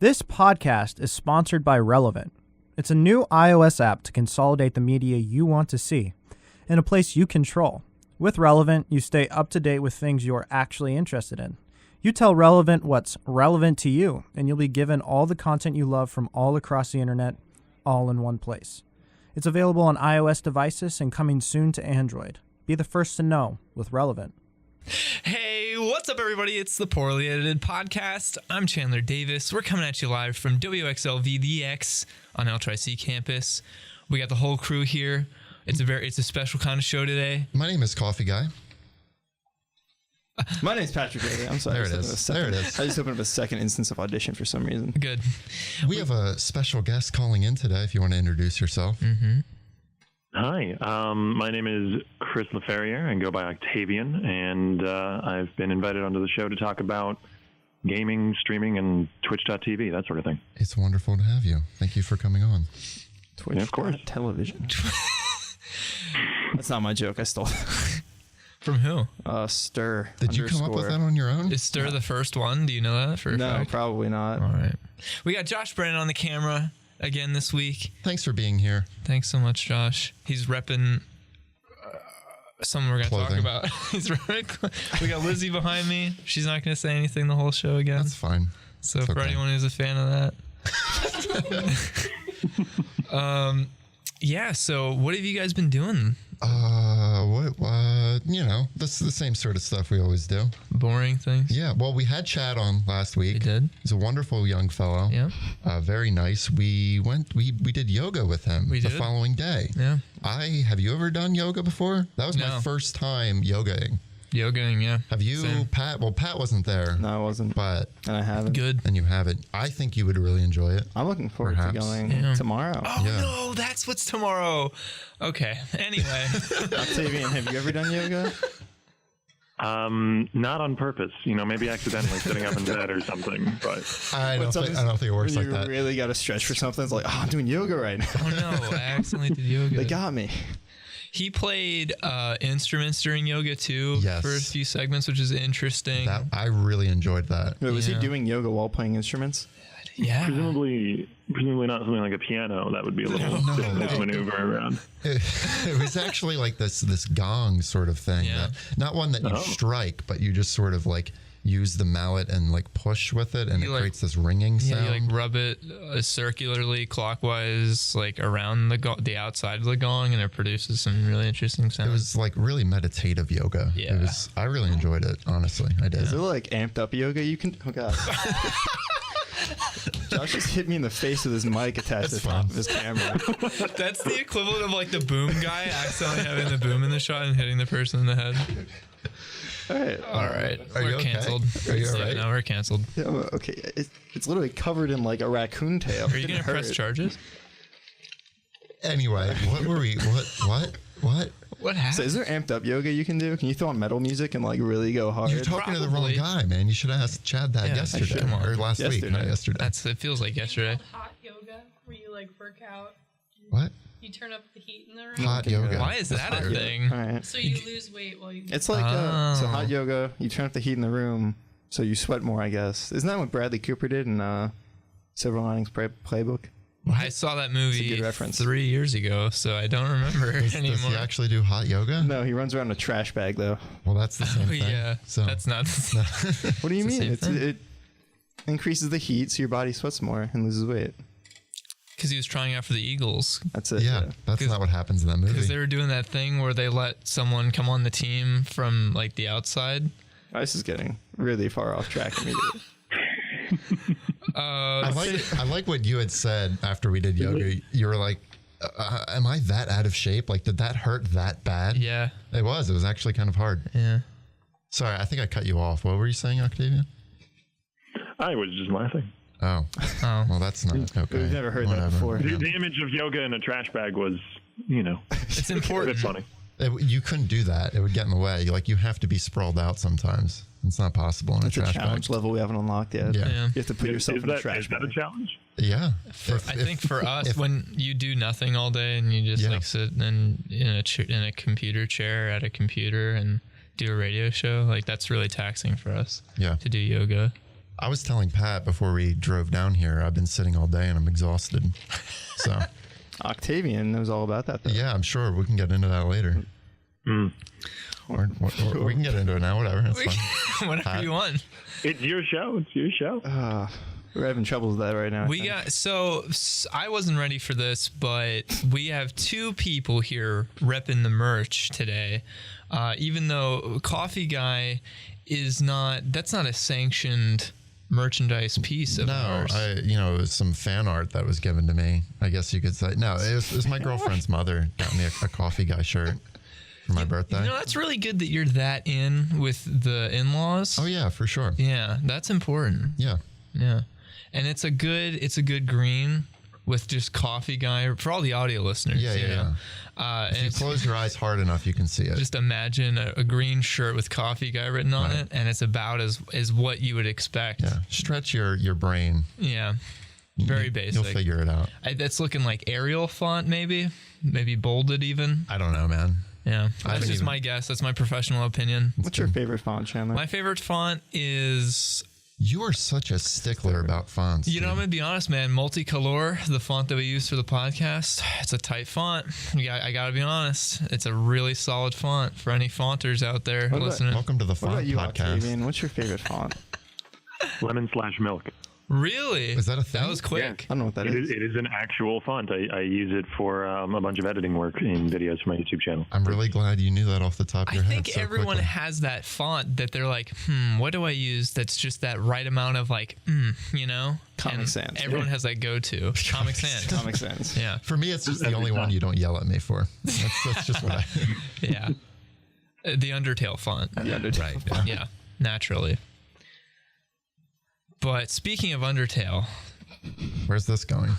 This podcast is sponsored by Relevant. It's a new iOS app to consolidate the media you want to see in a place you control. With Relevant, you stay up to date with things you're actually interested in. You tell Relevant what's relevant to you, and you'll be given all the content you love from all across the internet, all in one place. It's available on iOS devices and coming soon to Android. Be the first to know with Relevant. Hey, what's up, everybody? It's the Poorly Edited Podcast. I'm Chandler Davis. We're coming at you live from WXLVDX on LTRC campus. We got the whole crew here. It's a special kind of show today. My name is Coffee Guy. My name's Patrick Daly. I'm sorry. There it is. I just opened up a second instance of audition for some reason. Good. We have a special guest calling in today if you want to introduce yourself. Mm-hmm. Hi, my name is Chris LaFerriere and go by Octavian, and I've been invited onto the show to talk about gaming, streaming, and Twitch.tv, that sort of thing. It's wonderful to have you. Thank you for coming on. Twitch, yeah, of course. Television. That's not my joke. I stole it. From who? Stir. Did you come up with that on your own? Is Stir the first one? Do you know that for a No, fact? probably not. All right. We got Josh Brennan on the camera again this week. Thanks for being here. Thanks so much, Josh. He's repping something we're going to talk about. He's repping. We got Lizzie behind me. She's not going to say anything the whole show again. That's fine. So it's for okay. anyone who's a fan of that. Yeah, so what have you guys been doing? That's the same sort of stuff we always do. Boring things? Yeah, well, we had Chad on last week. We did. He's a wonderful young fellow. Yeah. Very nice. We did yoga with him the following day. Yeah. Have you ever done yoga before? That was my first time yogaing. Yogaing, yeah. Have you, Same. Pat? Well, Pat wasn't there. No, I wasn't. But And I haven't. Good. and you haven't. I think you would really enjoy it. I'm looking forward to going tomorrow. Oh, Yeah. no, that's what's tomorrow. Okay, anyway. Octavian, have you ever done yoga? Not on purpose, maybe accidentally sitting up in bed or something, but I don't think it works like that. You really got to stretch for something. It's like, I'm doing yoga right now. Oh, no, I accidentally did yoga. They got me. He played instruments during yoga, too, Yes. for a few segments, which is interesting. I really enjoyed that. Wait, was he doing yoga while playing instruments? Yeah. presumably not something like a piano. That would be a little difficult to maneuver around. It was actually like this gong sort of thing. Yeah. Not one that you strike, but you just sort of like use the mallet and like push with it, and it creates this ringing sound. Yeah, you like rub it circularly, clockwise, like around the outside of the gong, and it produces some really interesting sounds. It was like really meditative yoga. Yeah. I really enjoyed it, honestly. I did. Is it like amped up yoga? You can. Oh god. Josh just hit me in the face with his mic attached to the top of his camera. That's the equivalent of like the boom guy accidentally having the boom in the shot and hitting the person in the head. All right. Are We're you okay? canceled. Are you all right? No, we're canceled. Yeah, okay. It's literally covered in like a raccoon tail. Are you going to press charges? Anyway, what were we? What? What happened? So is there amped up yoga you can do? Can you throw on metal music and like really go hard? You're talking to the wrong Probably. guy, man. You should have asked Chad that Yeah, yesterday come on. or last week, not yesterday. It feels like yesterday. Hot yoga, where you like work out. What? You turn up the heat in the room. Hot yoga. Why is that a thing? All right. So you lose weight while you. It's like so hot yoga. You turn up the heat in the room, so you sweat more. I guess isn't that what Bradley Cooper did in Silver Linings Playbook? I saw that movie good reference. 3 years ago, so I don't remember anymore. Does he actually do hot yoga? No, he runs around in a trash bag though. Well, that's the same thing. Yeah, So that's not. What do you It's the mean? same thing. It increases the heat, so your body sweats more and loses weight. Because he was trying out for the Eagles. That's it. yeah, that's not what happens in that Because movie. they were doing that thing where they let someone come on the team from like the outside. This is getting really far off track immediately. I like what you had said after we did yoga. You were like, am I that out of shape? Like, did that hurt that bad? Yeah. It was actually kind of hard. Yeah. Sorry, I think I cut you off. What were you saying, Octavian? I was just laughing. Oh. Well, that's not okay. We've never heard Whatever. that before. The image of yoga in a trash bag was, It's a important. bit funny. You couldn't do that. It would get in the way. You have to be sprawled out sometimes. It's not possible in It's a a trash challenge bag. level we haven't unlocked yet. Yeah. Yeah. You have to put yourself Is in a that trash bag. a challenge? Yeah. I think for us, when you do nothing all day and you just like sit in a computer chair at a computer and do a radio show, like that's really taxing for us. Yeah. To do yoga. I was telling Pat before we drove down here, I've been sitting all day and I'm exhausted. So Octavian knows all about that, though. yeah, I'm sure we can get into that later. Or we can get into it now, whatever. That's fine. Whatever you want. It's your show. It's your show. We're having trouble with that right now. I wasn't ready for this, but we have two people here repping the merch today. Even though Coffee Guy that's not a sanctioned merchandise piece of ours. It was some fan art that was given to me, I guess you could say. No, it was my girlfriend's mother got me a Coffee Guy shirt for my birthday. That's really good that you're that in with the in-laws. Oh yeah, for sure. Yeah, that's important. Yeah. Yeah. And it's a good green with just Coffee Guy for all the audio listeners. Yeah. If you close your eyes hard enough, you can see it. Just imagine a green shirt with Coffee Guy written on it, and it's about as what you would expect. Yeah. Stretch your brain. Yeah. Very basic. You'll figure it out. That's looking like Arial font, maybe bolded even. I don't know, man. Yeah, that's just my guess. That's my professional opinion. What's your favorite font, Chandler? My favorite font is... You are such a stickler about fonts. I'm going to be honest, man. Multicolor, the font that we use for the podcast, it's a tight font. I got to be honest. It's a really solid font for any fonters out there listening. Welcome to the What font about you, podcast. Octavian? What's your favorite font? Lemon/milk. Really? Is that a thing? That was quick. I don't know what that is. It is an actual font. I use it for a bunch of editing work in videos for my YouTube channel. I'm really glad you knew that off the top of I your head. think so everyone quickly. has that font that they're like, what do I use that's just that right amount of like, Comic And Sans. Everyone has that go-to. Comic Sans. Comic Sans. Yeah. For me, it's just the only one you don't yell at me for. That's just what I. Yeah. The Undertale font. The Undertale Right. font. Yeah. Naturally. But speaking of Undertale, Where's this going?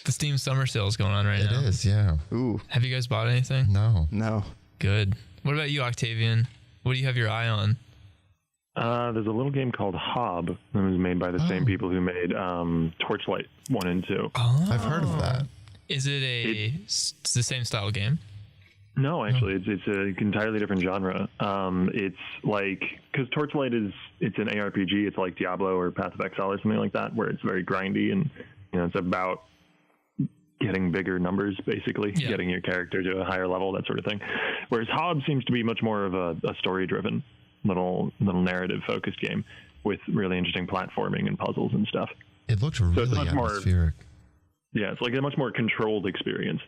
the Steam Summer Sale is going on right now. It is, yeah. Ooh, Have you guys bought anything? No. no. Good. What about you, Octavian? What do you have your eye on? There's a little game called Hob that was made by the same people who made Torchlight 1 and 2. Oh. I've heard of that. Is it it's the same style game? No, actually, it's an entirely different genre. It's like, because Torchlight it's an ARPG. It's like Diablo or Path of Exile or something like that, where it's very grindy and it's about getting bigger numbers, basically, getting your character to a higher level, that sort of thing. Whereas Hob seems to be much more of a story-driven, little narrative-focused game with really interesting platforming and puzzles and stuff. It looks it's really much more- atmospheric. Yeah, it's like a much more controlled experience.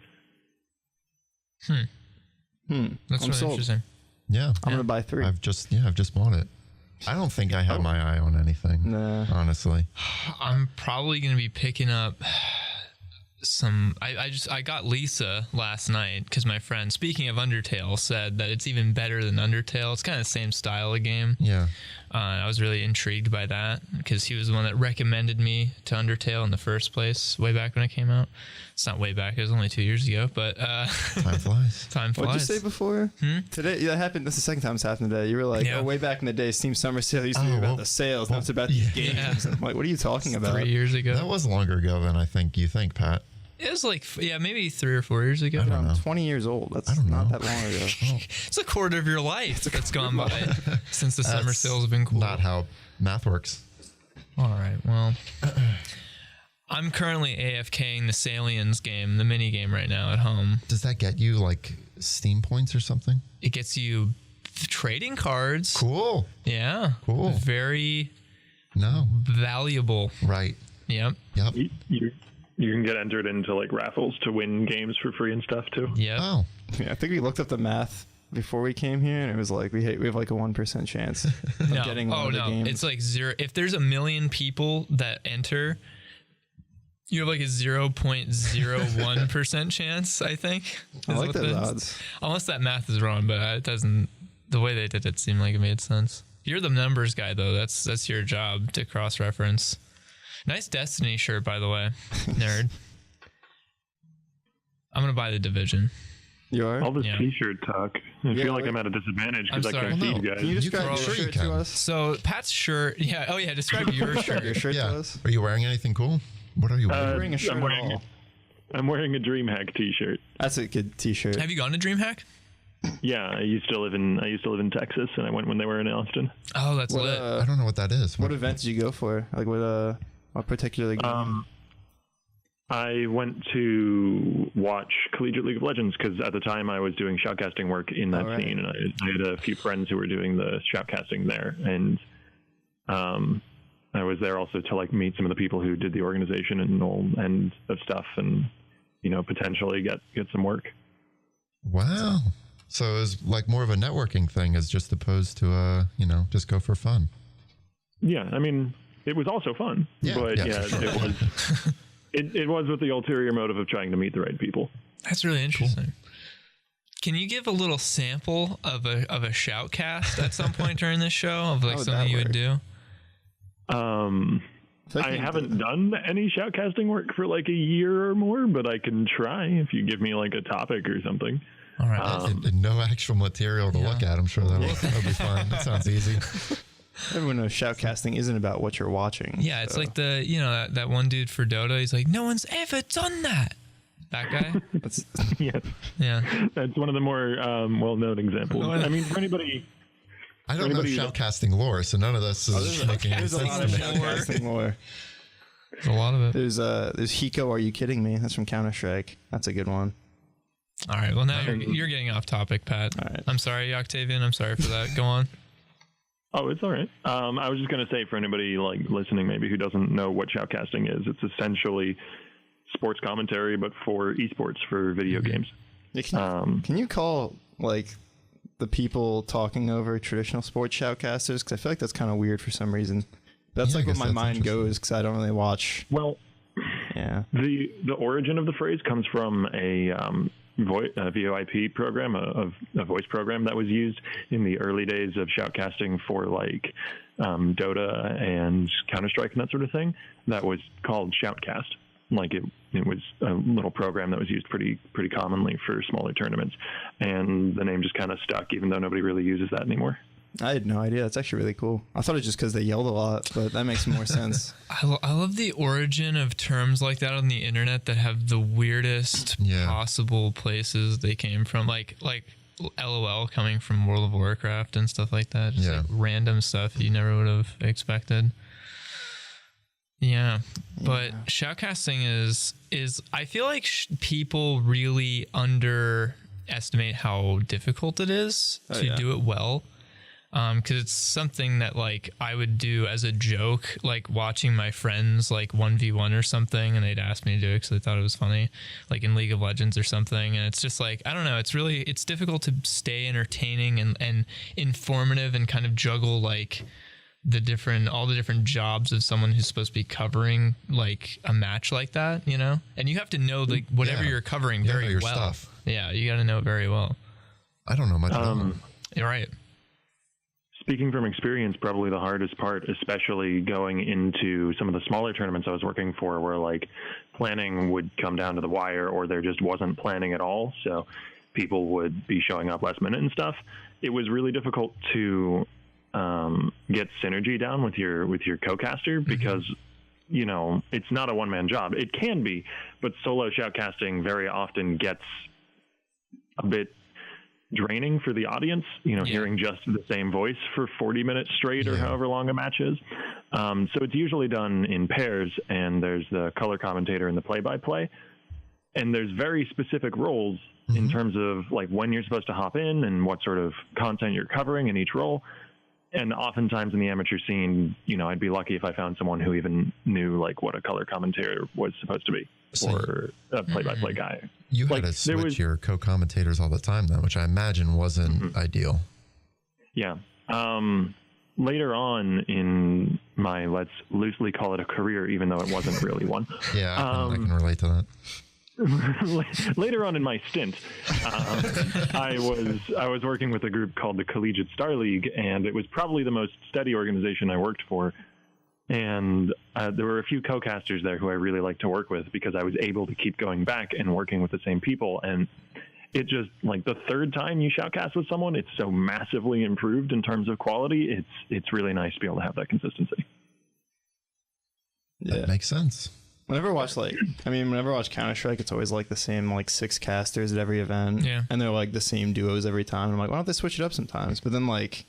That's I'm really sold. interesting. Yeah. I'm gonna buy 3. I've just bought it. I don't think I have my eye on anything. Nah. Honestly. I'm probably going to be picking up some. I got Lisa last night because my friend, speaking of Undertale, said that it's even better than Undertale. It's kind of the same style of game. Yeah. I was really intrigued by that because he was the one that recommended me to Undertale in the first place way back when it came out. It's not way back. It was only 2 years ago, but Time flies. time flies. What'd you say before? Today, that happened. That's the second time it's happened today. You were like, Yeah. way back in the day, Steam Summer Sale used to be about the sales. Now it's about these games. I'm like, what are you talking about? 3 years ago. That was longer ago than I think you think, Pat. It was like, maybe 3 or 4 years ago. I'm 20 years old. That's don't not know. that long ago. It's a quarter of your life that's gone by since the summer That's sales have been cool. Not how math works. All right. Well, I'm currently AFKing the Saliens game, the mini game right now at home. Does that get you like Steam points or something? It gets you trading cards. Cool. Yeah. Cool. Very No. valuable. Right. Yep. Yep. You can get entered into like raffles to win games for free and stuff too. Yep. Oh. Yeah, I think we looked up the math before we came here, and it was like we have like a 1% chance of No. getting one Oh, of the no. games. It's like zero. If there's 1 million people that enter, you have like a 0.01% chance, I think. I is like what those the- odds. Unless that math is wrong, but it doesn't. The way they did it seemed like it made sense. You're the numbers guy, though. That's your job to cross-reference. Nice Destiny shirt, by the way, nerd. I'm gonna buy the Division. You are? All this Yeah. T-shirt talk. I feel like I'm at a disadvantage because I I'm can't sorry. see you guys. Can you describe can- your sure you shirt can. to us? So Pat's shirt, yeah. Oh yeah, describe your shirt. Your shirt to Yeah. us? Are you wearing anything cool? What are you wearing? You're wearing a shirt I'm at wearing, all. I'm wearing a DreamHack T-shirt. That's a good T-shirt. Have you gone to DreamHack? Yeah, I used to live in Texas, and I went when they were in Austin. Oh, that's lit. I don't know what that is. What event did you go for? Like what particular game? I went to watch Collegiate League of Legends because at the time I was doing shoutcasting work in that scene, and I had a few friends who were doing the shoutcasting there, and I was there also to like meet some of the people who did the organization and all end of stuff, and potentially get some work. Wow. So it was like more of a networking thing as just opposed to just go for fun. Yeah, I mean, it was also fun, but sure. It was with the ulterior motive of trying to meet the right people. That's really interesting. Cool. Can you give a little sample of a shoutcast at some point during this show of like something you would do? I haven't done any shoutcasting work for like a year or more, but I can try if you give me like a topic or something. All right. And no actual material to look at. I'm sure that'll be fine. That sounds easy. Everyone knows shoutcasting isn't about what you're watching. Yeah, it's like that one dude for Dota. He's like, no one's ever done that. That guy. Yeah. That's one of the more well-known examples. I mean, for anybody. I don't know shoutcasting lore, so none of this is making any sense to me. There's a lot of shoutcasting lore. There's a lot of it. There's Hiko, Are You Kidding Me? That's from Counter-Strike. That's a good one. All right. Well, now you're getting off topic, Pat. All right. I'm sorry, Octavian. I'm sorry for that. Go on. Oh, it's all right. I was just going to say for anybody like listening, maybe who doesn't know what shoutcasting is, it's essentially sports commentary, but for esports, for video games. Can you call like the people talking over traditional sports shoutcasters? Because I feel like that's kind of weird for some reason. That's like what my mind goes because I don't really watch. Well, yeah. The origin of the phrase comes from a VoIP program, a voice program that was used in the early days of shoutcasting for like Dota and Counter-Strike and that sort of thing. That was called Shoutcast. Like it was a little program that was used pretty commonly for smaller tournaments, and the name just kind of stuck, even though nobody really uses that anymore. I had no idea. That's actually really cool. I thought it was just because they yelled a lot, but that makes more sense. I love the origin of terms like that on the internet that have the weirdest possible places they came from. Like LOL coming from World of Warcraft and stuff like that. Just like random stuff you never would have expected. Yeah, but shoutcasting is I feel like people really underestimate how difficult it is to do it well. Because it's something that like I would do as a joke, like watching my friends like 1v1 or something, and they'd ask me to do it because they thought it was funny, like in League of Legends or something. And it's just like, I don't know, it's difficult to stay entertaining and informative and kind of juggle like all the different jobs of someone who's supposed to be covering like a match like that, and you have to know like whatever you're covering very well. Stuff. Yeah, you got to know it very well. I don't know much about it. You're right. Speaking from experience, probably the hardest part, especially going into some of the smaller tournaments I was working for, where like planning would come down to the wire, or there just wasn't planning at all. So people would be showing up last minute and stuff. It was really difficult to get synergy down with your co-caster because, it's not a one-man job. It can be, but solo shoutcasting very often gets a bit draining for the audience, hearing just the same voice for 40 minutes straight or however long a match is. So it's usually done in pairs, and there's the color commentator and the play-by-play. And there's very specific roles in terms of like when you're supposed to hop in and what sort of content you're covering in each role. And oftentimes in the amateur scene, I'd be lucky if I found someone who even knew like what a color commentator was supposed to be, or a play-by-play guy. You had to switch your co-commentators all the time, then, which I imagine wasn't ideal. Yeah. Later on in my, let's loosely call it a career, even though it wasn't really one. Yeah, I can relate to that. Later on in my stint, I was working with a group called the Collegiate Star League, and it was probably the most steady organization I worked for. And there were a few co-casters there who I really liked to work with because I was able to keep going back and working with the same people. And it just, like, the third time you shoutcast with someone, it's so massively improved in terms of quality. It's really nice to be able to have that consistency. That makes sense. Whenever I watch Counter-Strike, it's always like the same like 6 casters at every event. Yeah. And they're like the same duos every time. I'm like, why don't they switch it up sometimes? But then like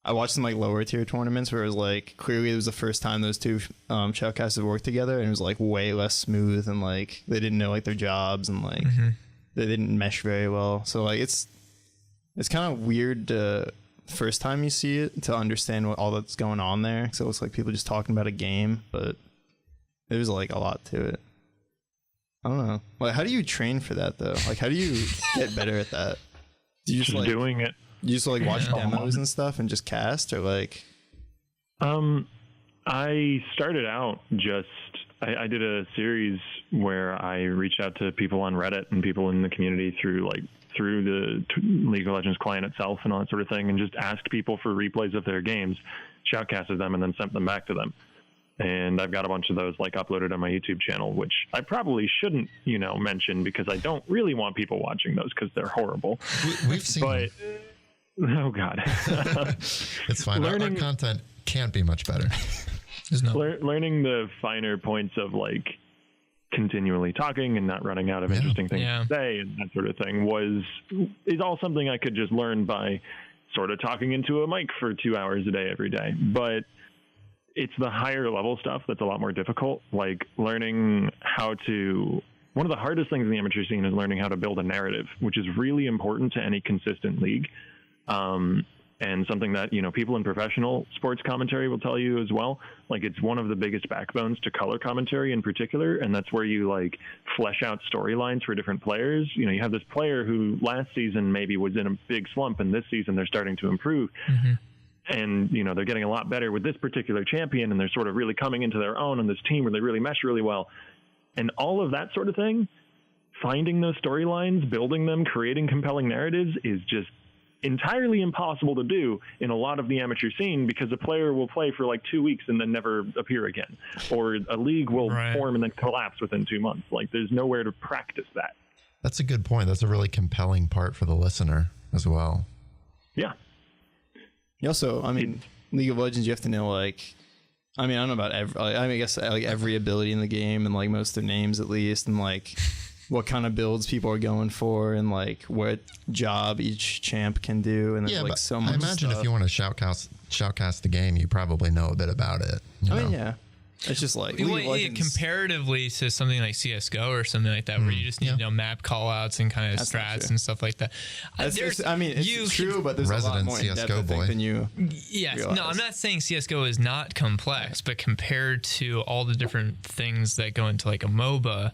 I watched some like lower tier tournaments where it was like clearly it was the first time those two shoutcasters worked together, and it was like way less smooth, and like they didn't know like their jobs, and like they didn't mesh very well. So like it's kind of weird first time you see it to understand what all that's going on there. So it's like people just talking about a game, but there's like a lot to it. I don't know. Like, how do you train for that though? Like, how do you get better at that? Do you just like doing it? You just like watch demos and stuff and just cast, or like? I started out I did a series where I reached out to people on Reddit and people in the community through the League of Legends client itself and all that sort of thing, and just asked people for replays of their games, shoutcasted them, and then sent them back to them. And I've got a bunch of those like uploaded on my YouTube channel, which I probably shouldn't, mention, because I don't really want people watching those because they're horrible. We've seen. But oh god, it's fine. Our content can't be much better. Learning the finer points of like continually talking and not running out of interesting things to say and that sort of thing is all something I could just learn by sort of talking into a mic for 2 hours a day every day. But it's the higher level stuff that's a lot more difficult, like learning how to. One of the hardest things in the amateur scene is learning how to build a narrative, which is really important to any consistent league. And something that, people in professional sports commentary will tell you as well. Like, it's one of the biggest backbones to color commentary in particular. And that's where you like flesh out storylines for different players. You have this player who last season maybe was in a big slump, and this season they're starting to improve. And, they're getting a lot better with this particular champion, and they're sort of really coming into their own on this team where they really mesh really well. And all of that sort of thing, finding those storylines, building them, creating compelling narratives is just entirely impossible to do in a lot of the amateur scene, because a player will play for like 2 weeks and then never appear again, or a league will form and then collapse within 2 months. Like, there's nowhere to practice that. That's a good point. That's a really compelling part for the listener as well. Yeah. You also, League of Legends, you have to know like, I don't know about I guess like every ability in the game, and like most of their names at least, and like what kind of builds people are going for, and like what job each champ can do, and there's like so much. I imagine if you want to shoutcast the game, you probably know a bit about it. Yeah. It's just like comparatively to something like CS:GO or something like that, where you just need map callouts and kind of strats and stuff like that. It's true, but there's resident a lot more CS:GO boy than you. Yes, realize. no, I'm not saying CS:GO is not complex, but compared to all the different things that go into like a MOBA,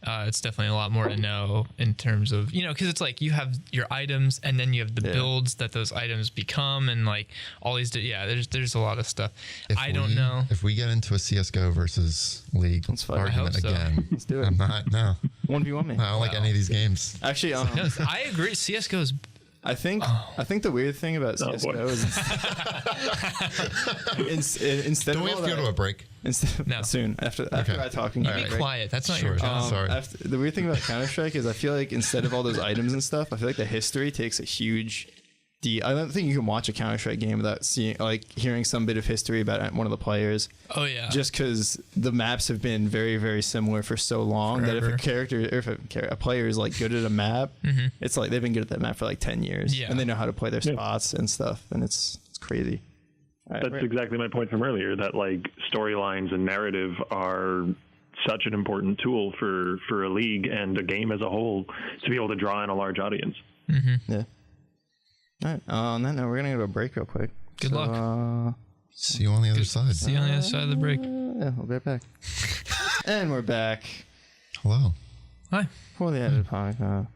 it's definitely a lot more to know in terms of, because it's like you have your items, and then you have the builds that those items become, and like all these. There's a lot of stuff. I don't know if we get into a CS:GO versus League argument again. Let's do it. I'm not. No. 1v1 me. I don't like any of these games. Actually, no, I agree. CS:GO is. I think the weird thing about CS:GO is instead don't we have to go to a break? Soon after I talking. You be quiet. That's not your job. Sorry. The weird thing about Counter-Strike is I feel like instead of all those items and stuff, I feel like the history takes a huge. I don't think you can watch a Counter-Strike game without hearing some bit of history about one of the players. Oh yeah. Just because the maps have been very, very similar for so long that if a player is like good at a map, it's like they've been good at that map for like 10 years, and they know how to play their spots and stuff, and it's crazy. That's exactly my point from earlier. That like storylines and narrative are such an important tool for a league and a game as a whole to be able to draw in a large audience. Yeah. All right. On that note, we're gonna go to a break real quick. Good luck. See you on the other side. See you on the other side of the break. Yeah, we'll be right back. And we're back. Hello. Hi. For the edited podcast.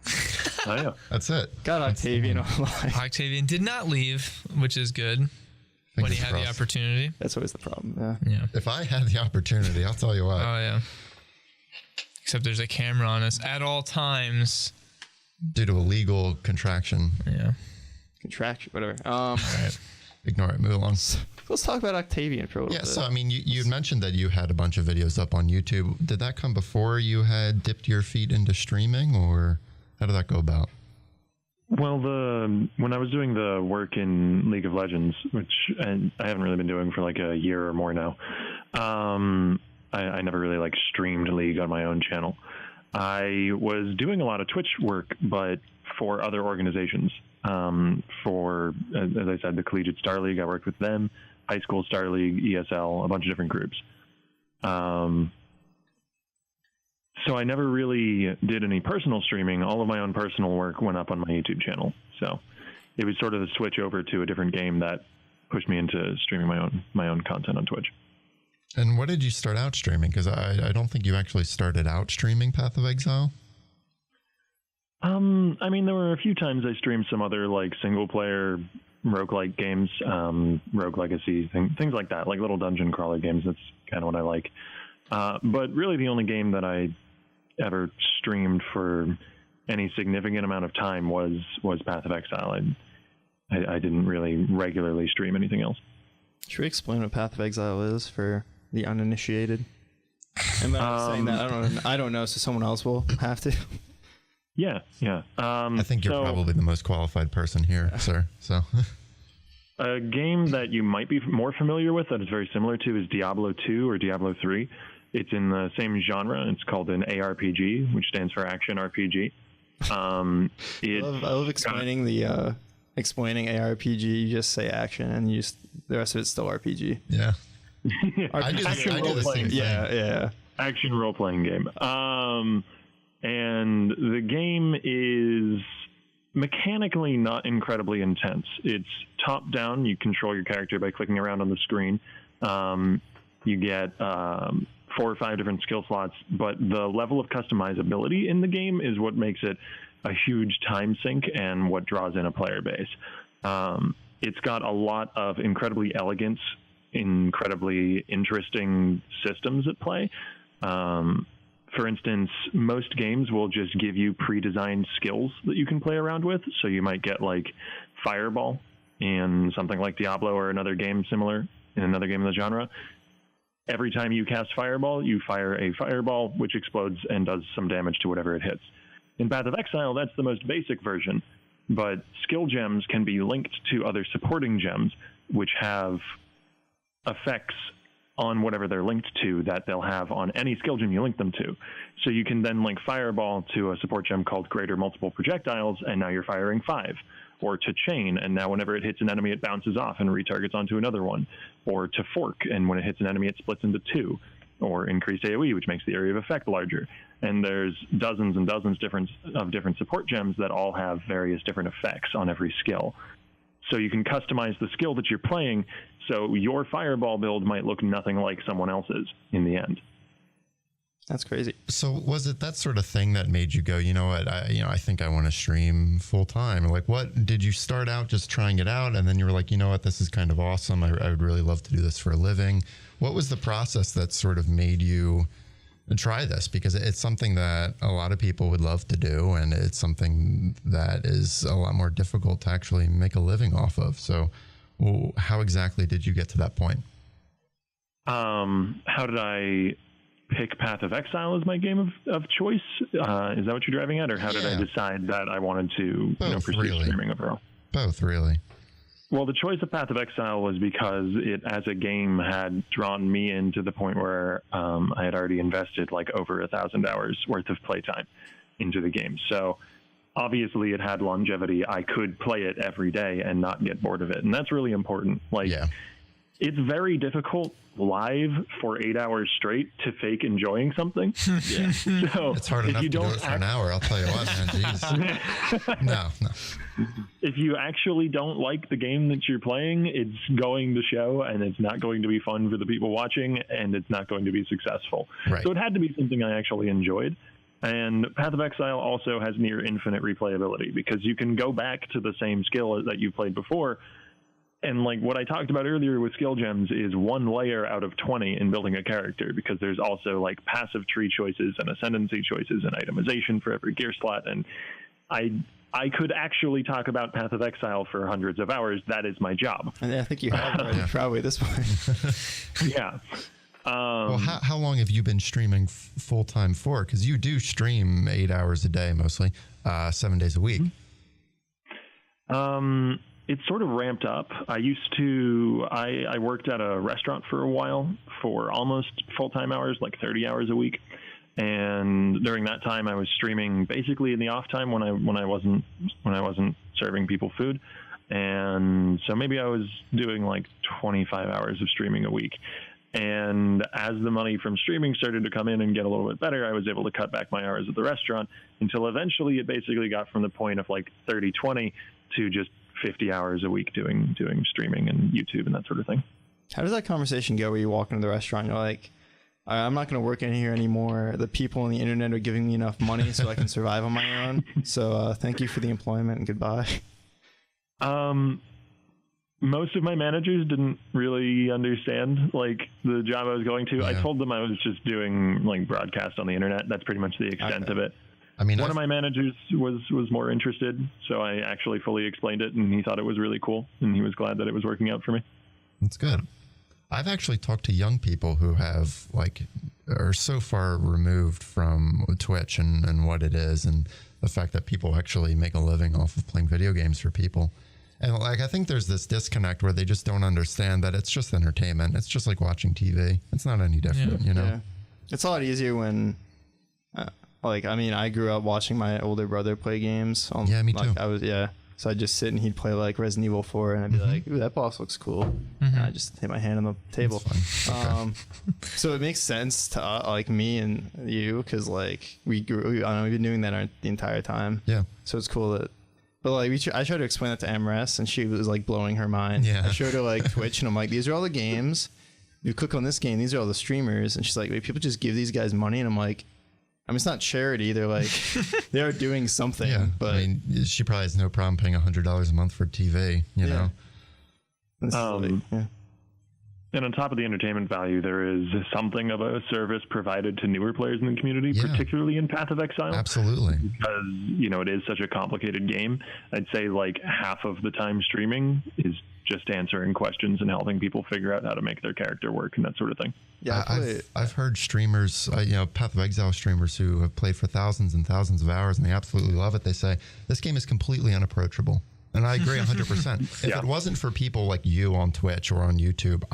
Oh yeah. That's it. Got Octavian online. Octavian did not leave, which is good. When he had the opportunity. That's always the problem. Yeah. If I had the opportunity, I'll tell you what. Oh yeah. Except there's a camera on us at all times. Due to a legal contraction. Yeah. Contraction, whatever. Right. Ignore it. Move along. Let's talk about Octavian for a little bit. So you had mentioned that you had a bunch of videos up on YouTube. Did that come before you had dipped your feet into streaming, or how did that go about? Well, when I was doing the work in League of Legends, which I haven't really been doing for like a year or more now, I never really like streamed League on my own channel. I was doing a lot of Twitch work, but for other organizations. For, as I said, the Collegiate Star League, I worked with them, High School Star League, ESL, a bunch of different groups. So I never really did any personal streaming. All of my own personal work went up on my YouTube channel. So it was sort of the switch over to a different game that pushed me into streaming my own content on Twitch. And what did you start out streaming? Because I don't think you actually started out streaming Path of Exile. I mean, there were a few times I streamed some other like single player roguelike games, Rogue Legacy, things like that, like little dungeon crawler games. That's kind of what I like. But really the only game that I ever streamed for any significant amount of time was Path of Exile. I didn't really regularly stream anything else. Should we explain what Path of Exile is for the uninitiated? And I'm saying that I don't know, so someone else will have to. Yeah. I think you're probably the most qualified person here, sir. So, a game that you might be more familiar with that is very similar to is Diablo 2 or Diablo 3. It's in the same genre. It's called an ARPG, which stands for Action RPG. I love explaining explaining ARPG. You just say action, and the rest of it's still RPG. Yeah. I do the same thing. Yeah. Action role playing game. And the game is mechanically not incredibly intense. It's top down. You control your character by clicking around on the screen. You get 4 or 5 different skill slots, but the level of customizability in the game is what makes it a huge time sink and what draws in a player base. It's got a lot of incredibly elegant, incredibly interesting systems at play. For instance, most games will just give you pre-designed skills that you can play around with. So you might get like Fireball in something like Diablo or another game similar in another game in the genre. Every time you cast Fireball, you fire a fireball, which explodes and does some damage to whatever it hits. In Path of Exile, that's the most basic version, but skill gems can be linked to other supporting gems, which have effects on whatever they're linked to that they'll have on any skill gem you link them to. So you can then link Fireball to a support gem called Greater Multiple Projectiles, and now you're firing 5. Or to Chain, and now whenever it hits an enemy, it bounces off and retargets onto another one. Or to Fork, and when it hits an enemy, it splits into 2. Or increased AoE, which makes the area of effect larger. And there's dozens and dozens of different support gems that all have various different effects on every skill. So you can customize the skill that you're playing, so your Fireball build might look nothing like someone else's in the end. That's crazy. So was it that sort of thing that made you go, you know what, I think I want to stream full time? Like, what did you start out just trying it out, and then you were like, you know what, this is kind of awesome. I would really love to do this for a living. What was the process that sort of made you try this? Because it's something that a lot of people would love to do, and it's something that is a lot more difficult to actually make a living off of. So how exactly did you get to that point? How did I pick Path of Exile as my game of choice? Is that what you're driving at? Or how did I decide that I wanted to pursue streaming overall? Both, really. Well, the choice of Path of Exile was because it, as a game, had drawn me in to the point where I had already invested like over 1,000 hours worth of playtime into the game. So obviously it had longevity. I could play it every day and not get bored of it. And that's really important. It's very difficult live for 8 hours straight to fake enjoying something. Yeah. So it's hard enough to do it for an hour. I'll tell you what, man. Jeez. No. If you actually don't like the game that you're playing, it's going to show, and it's not going to be fun for the people watching, and it's not going to be successful. Right. So it had to be something I actually enjoyed. And Path of Exile also has near infinite replayability, because you can go back to the same skill that you played before. And like what I talked about earlier with skill gems is one layer out of 20 in building a character, because there's also like passive tree choices and ascendancy choices and itemization for every gear slot. And I could actually talk about Path of Exile for hundreds of hours. That is my job. And I think you have already, probably at this point. Yeah. Well, how long have you been streaming full time for? Because you do stream 8 hours a day, mostly 7 days a week. it's sort of ramped up. I worked at a restaurant for a while for almost full-time hours, like 30 hours a week. And during that time I was streaming basically in the off time when I wasn't serving people food. And so maybe I was doing like 25 hours of streaming a week. And as the money from streaming started to come in and get a little bit better, I was able to cut back my hours at the restaurant until eventually it basically got from the point of like 30-20 to just 50 hours a week doing streaming and YouTube and that sort of thing. How does that conversation go where you walk into the restaurant and you're like, I'm not going to work in here anymore. The people on the internet are giving me enough money so I can survive on my own. So thank you for the employment and goodbye. Most of my managers didn't really understand like the job I was going to. Yeah. I told them I was just doing like broadcast on the internet. That's pretty much the extent of it. I mean, one of my managers was more interested, so I actually fully explained it, and he thought it was really cool, and he was glad that it was working out for me. That's good. I've actually talked to young people who have are so far removed from Twitch and what it is, and the fact that people actually make a living off of playing video games for people. And like, I think there's this disconnect where they just don't understand that it's just entertainment. It's just like watching TV. It's not any different, you know? Yeah. It's a lot easier when, I grew up watching my older brother play games. Yeah, me too. So I'd just sit and he'd play like Resident Evil 4 and I'd be like, ooh, that boss looks cool. And I just hit my hand on the table. So it makes sense to like me and you because like we've been doing that the entire time. Yeah. So it's cool that, but like I tried to explain that to MRS and she was like blowing her mind. Yeah. I showed her like Twitch and I'm like, these are all the games. You click on this game, these are all the streamers. And she's like, wait, people just give these guys money? And I'm like, I mean, it's not charity. They're like, they're doing something. Yeah. But I mean, she probably has no problem paying $100 a month for TV, you know? And on top of the entertainment value, there is something of a service provided to newer players in the community, particularly in Path of Exile. Absolutely. Because, it is such a complicated game. I'd say like half of the time streaming is just answering questions and helping people figure out how to make their character work and that sort of thing. Yeah, I've heard streamers, Path of Exile streamers who have played for thousands and thousands of hours and they absolutely love it. They say, this game is completely unapproachable. And I agree 100%. If it wasn't for people like you on Twitch or on YouTube,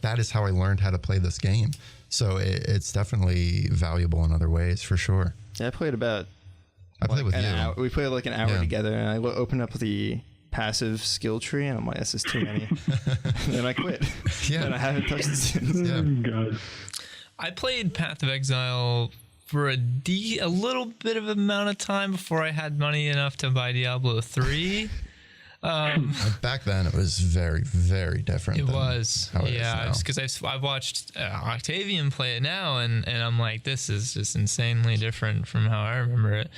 that is how I learned how to play this game. So it's definitely valuable in other ways for sure. Yeah, I played with you. Hour. We played like an hour together and I opened up the passive skill tree and I'm like, this is too many. And then I quit. Yeah. And I haven't touched it since. Yeah. God. I played Path of Exile for a little bit of amount of time before I had money enough to buy Diablo 3. Back then, it was very, very different. It was, it's because I've watched Octavian play it now, and I'm like, this is just insanely different from how I remember it,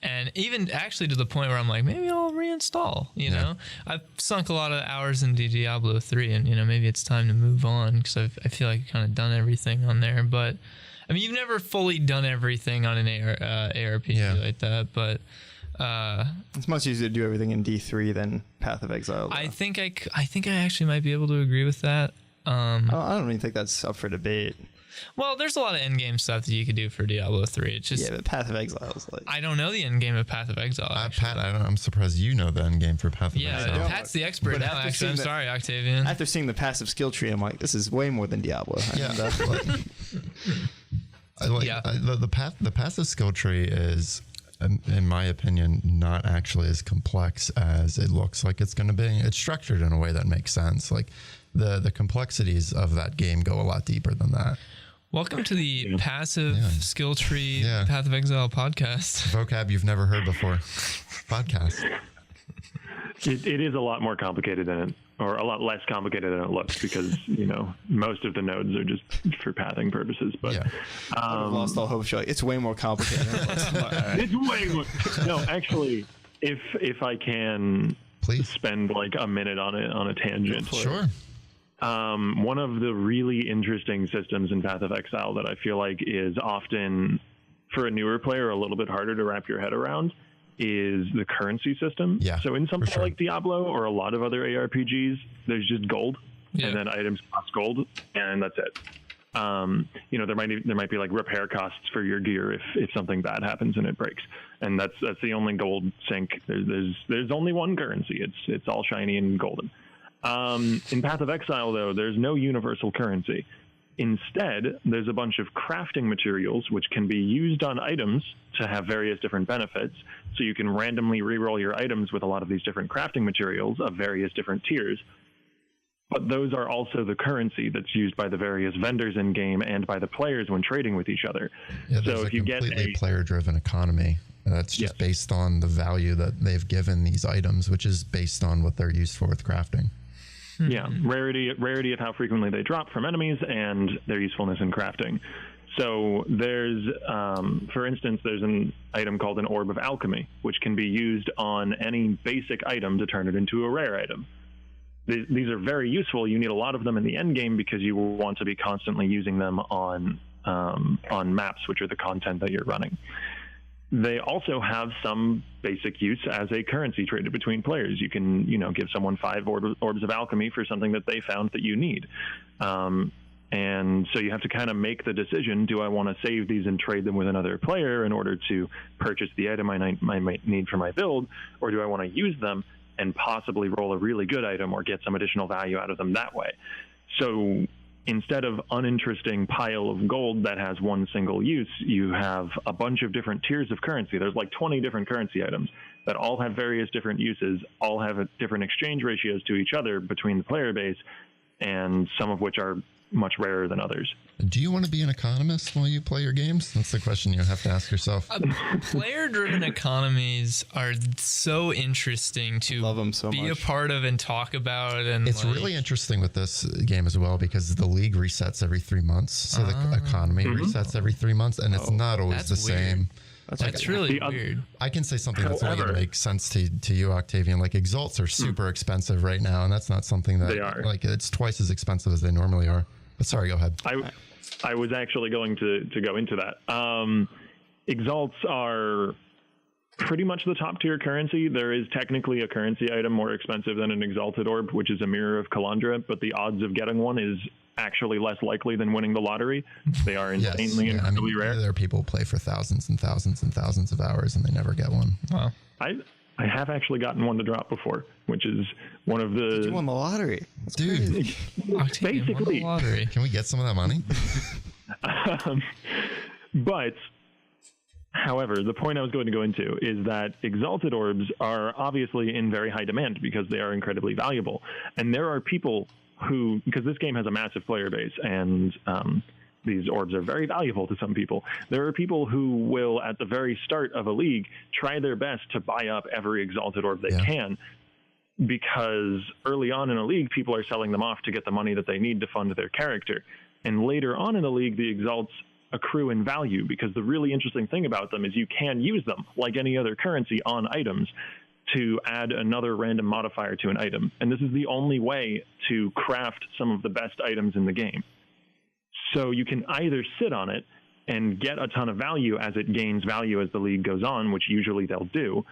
and even actually to the point where I'm like, maybe I'll reinstall. You know, I've sunk a lot of hours into Diablo 3, and maybe it's time to move on because I feel like I've kind of done everything on there, but. I mean, you've never fully done everything on an ARPG like that, but it's much easier to do everything in D3 than Path of Exile. Though. I think I actually might be able to agree with that. I don't even think that's up for debate. Well, there's a lot of endgame stuff that you could do for Diablo 3. It's just but Path of Exile is like I don't know the endgame of Path of Exile. Pat, I'm surprised you know the endgame for Path of Exile. Yeah, Pat's the expert now. Actually, I'm sorry, Octavian. After seeing the passive skill tree, I'm like, this is way more than Diablo. The passive skill tree is, in my opinion, not actually as complex as it looks like it's going to be. It's structured in a way that makes sense. Like the complexities of that game go a lot deeper than that. Welcome to the passive skill tree Path of Exile podcast. Vocab you've never heard before. Podcast. It is a lot more complicated than it, or a lot less complicated than it looks because, most of the nodes are just for pathing purposes. But I've lost all hope. It's way more complicated than it looks. It's way more. No, actually, if I can spend like a minute on a tangent. Sure. One of the really interesting systems in Path of Exile that I feel like is often, for a newer player, a little bit harder to wrap your head around is the currency system. Yeah, so in something like Diablo or a lot of other ARPGs, there's just gold, and then items cost gold, and that's it. There might be like repair costs for your gear if something bad happens and it breaks, and that's the only gold sink. There's only one currency. It's all shiny and golden. In Path of Exile, though, there's no universal currency. Instead, there's a bunch of crafting materials which can be used on items to have various different benefits. So you can randomly reroll your items with a lot of these different crafting materials of various different tiers. But those are also the currency that's used by the various vendors in game and by the players when trading with each other. Yeah, so if you get a completely player-driven economy, that's just based on the value that they've given these items, which is based on what they're used for with crafting. Yeah, rarity of how frequently they drop from enemies and their usefulness in crafting. So there's, for instance, there's an item called an Orb of Alchemy, which can be used on any basic item to turn it into a rare item. These are very useful. You need a lot of them in the end game because you will want to be constantly using them on maps, which are the content that you're running. They also have some basic use as a currency traded between players. You can, give someone 5 orbs of alchemy for something that they found that you need. And so you have to kind of make the decision, do I want to save these and trade them with another player in order to purchase the item I might need for my build, or do I want to use them and possibly roll a really good item or get some additional value out of them that way? So instead of uninteresting pile of gold that has one single use, you have a bunch of different tiers of currency. There's like 20 different currency items that all have various different uses, all have different exchange ratios to each other between the player base, and some of which are much rarer than others. Do you want to be an economist while you play your games? That's the question you have to ask yourself. Player-driven economies are so interesting to love them so be much. A part of and talk about. And it's really interesting with this game as well because the league resets every 3 months. So the economy resets every 3 months, and it's not always the same. That's really weird. I can say something that's only going to make sense to you, Octavian. Like exalts are super expensive right now, and that's not something that they are. Like it's twice as expensive as they normally are. But sorry, go ahead. I was actually going to go into that. Exalts are pretty much the top tier currency. There is technically a currency item more expensive than an exalted orb, which is a mirror of Kalandra, but the odds of getting one is actually less likely than winning the lottery. They are insanely incredibly rare. There are people who play for thousands and thousands and thousands of hours and they never get one. Wow. I have actually gotten one to drop before, which is one of the... You won the lottery. That's Dude. crazy. Basically. Lottery. Can we get some of that money? But, however, the point I was going to go into is that exalted orbs are obviously in very high demand because they are incredibly valuable. And there are people who, because this game has a massive player base and these orbs are very valuable to some people. There are people who will, at the very start of a league, try their best to buy up every exalted orb they can, because early on in a league, people are selling them off to get the money that they need to fund their character. And later on in the league, the exalts accrue in value because the really interesting thing about them is you can use them like any other currency on items to add another random modifier to an item. And this is the only way to craft some of the best items in the game. So you can either sit on it and get a ton of value as it gains value as the league goes on, which usually they'll do,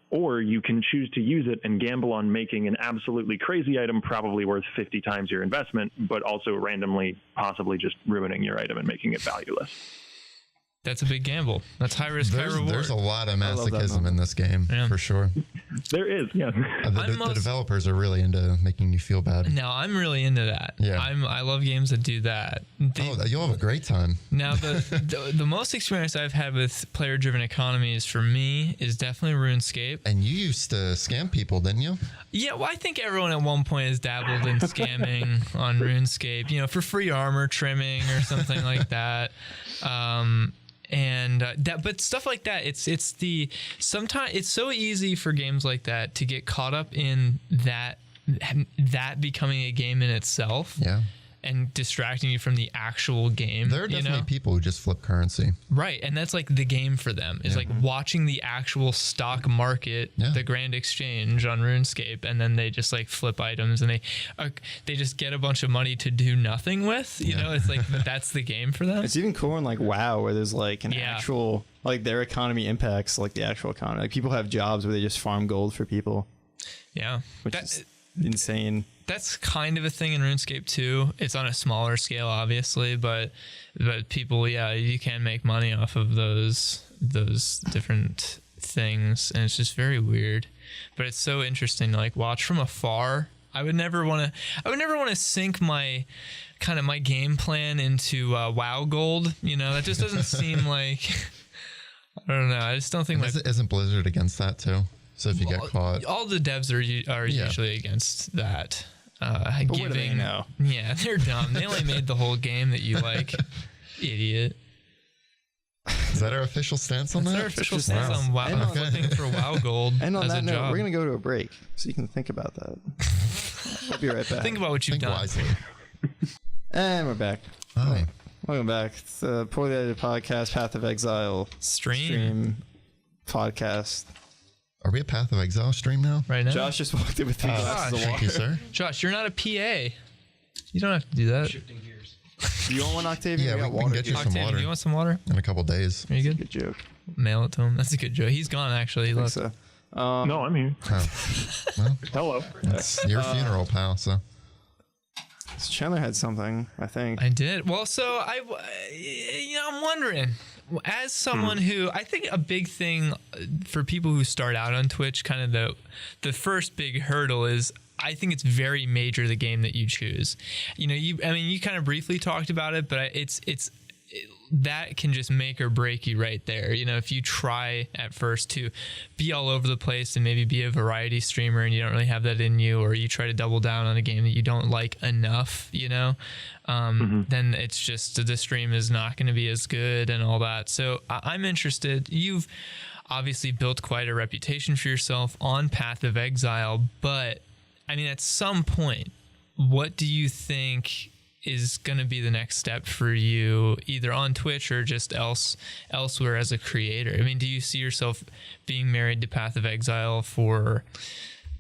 or you can choose to use it and gamble on making an absolutely crazy item, probably worth 50 times your investment, but also randomly possibly just ruining your item and making it valueless. That's a big gamble. That's high risk, high reward. There's a lot of masochism in this game, for sure. There is, yeah. The developers are really into making you feel bad. Now, I'm really into that. Yeah. I love games that do that. You'll have a great time. Now, the most experience I've had with player-driven economies for me is definitely RuneScape. And you used to scam people, didn't you? Yeah, well, I think everyone at one point has dabbled in scamming on RuneScape, for free armor trimming or something like that. But stuff like that, sometimes it's so easy for games like that to get caught up in that becoming a game in itself. Yeah. And distracting you from the actual game. There are definitely people who just flip currency. Right. And that's like the game for them is like watching the actual stock market, the grand exchange on RuneScape. And then they just like flip items and they just get a bunch of money to do nothing with, you know, it's like, that's the game for them. It's even cool in like WoW where there's like an actual, like their economy impacts like the actual economy. Like people have jobs where they just farm gold for people. Yeah. Which is insane. that's kind of a thing in RuneScape too. It's on a smaller scale, obviously, but people, you can make money off of those different things, and it's just very weird. But it's so interesting to like watch from afar. I would never want to sink my game plan into WoW Gold. That just doesn't seem like. I don't know. I just don't think. Isn't Blizzard against that too? So if you get caught, all the devs are usually against that. But what do they know? Yeah, they're dumb. They only made the whole game that you like, idiot. Is that our official stance on that? That's our official stance on WoW. I'm looking for WoW Gold and on as that a note, job. we're gonna go to a break so you can think about that. We'll be right back. Think about what you've done. Wisely. And we're back. Hi. Welcome back. It's the Poorly Edited Podcast, Path of Exile Stream podcast. Are we a Path of Exile stream now? right now. Josh just walked in with 3 glasses of Thank water. you, sir. Josh, you're not a PA. You don't have to do that. Do you want one, Octavian? Yeah, We got we can water get you here. some Octavian, water you want some water? in a couple days. Are you good? Good joke. Mail it to him. That's a good joke. He's gone, actually. He I left. think so. No, I'm here. Oh. Well, Hello. it's your funeral, pal. So Chandler had something, I think. I did. Well, so I'm wondering, as someone who, I think a big thing for people who start out on Twitch, kind of the first big hurdle is, I think it's very major, the game that you choose. You kind of briefly talked about it, but that can just make or break you right there. If you try at first to be all over the place and maybe be a variety streamer and you don't really have that in you, or you try to double down on a game that you don't like enough, then it's just the stream is not going to be as good and all that. So I'm interested. You've obviously built quite a reputation for yourself on Path of Exile, but at some point, what do you think is going to be the next step for you, either on Twitch or just elsewhere as a creator? Do you see yourself being married to Path of Exile for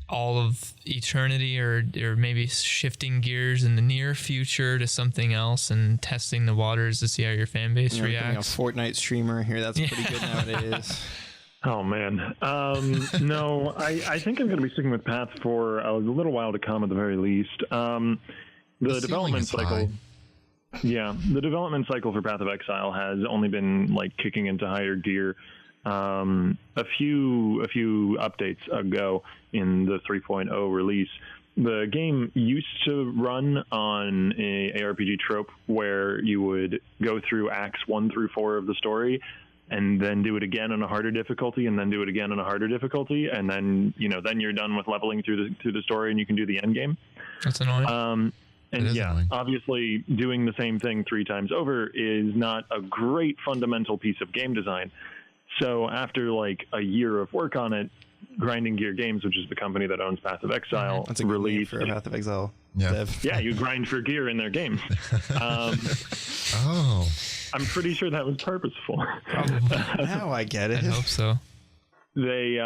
all of eternity, or maybe shifting gears in the near future to something else and testing the waters to see how your fan base reacts? A Fortnite streamer here. That's pretty good nowadays. Oh man, no. I think I'm going to be sticking with Path for a little while to come, at the very least. The development cycle. Yeah, the development cycle for Path of Exile has only been kicking into higher gear. A few updates ago in the 3.0 release, the game used to run on a ARPG trope where you would go through acts 1 through 4 of the story, and then do it again on a harder difficulty, and then do it again on a harder difficulty, and then then you're done with leveling through the story, and you can do the end game. That's annoying. And yeah, annoying. Obviously doing the same thing 3 times over is not a great fundamental piece of game design. So after a year of work on it, Grinding Gear Games, which is the company that owns Path of Exile, That's a good name released. for a Path of Exile. Yeah. Dev. Yeah, you grind for gear in their games. Oh, I'm pretty sure that was purposeful. Now I get it. I hope so. They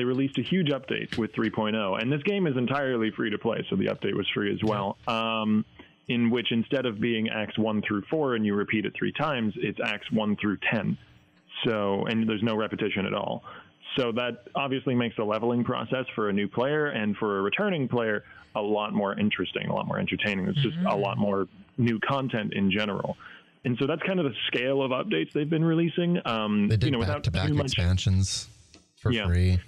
released a huge update with 3.0, and this game is entirely free to play, so the update was free as well. In which, instead of being acts 1 through 4 and you repeat it 3 times, it's acts 1 through 10. So, and there's no repetition at all. So that obviously makes the leveling process for a new player and for a returning player a lot more interesting, a lot more entertaining. It's just a lot more new content in general. And so that's kind of the scale of updates they've been releasing. they did without back-to-back too much expansions for free.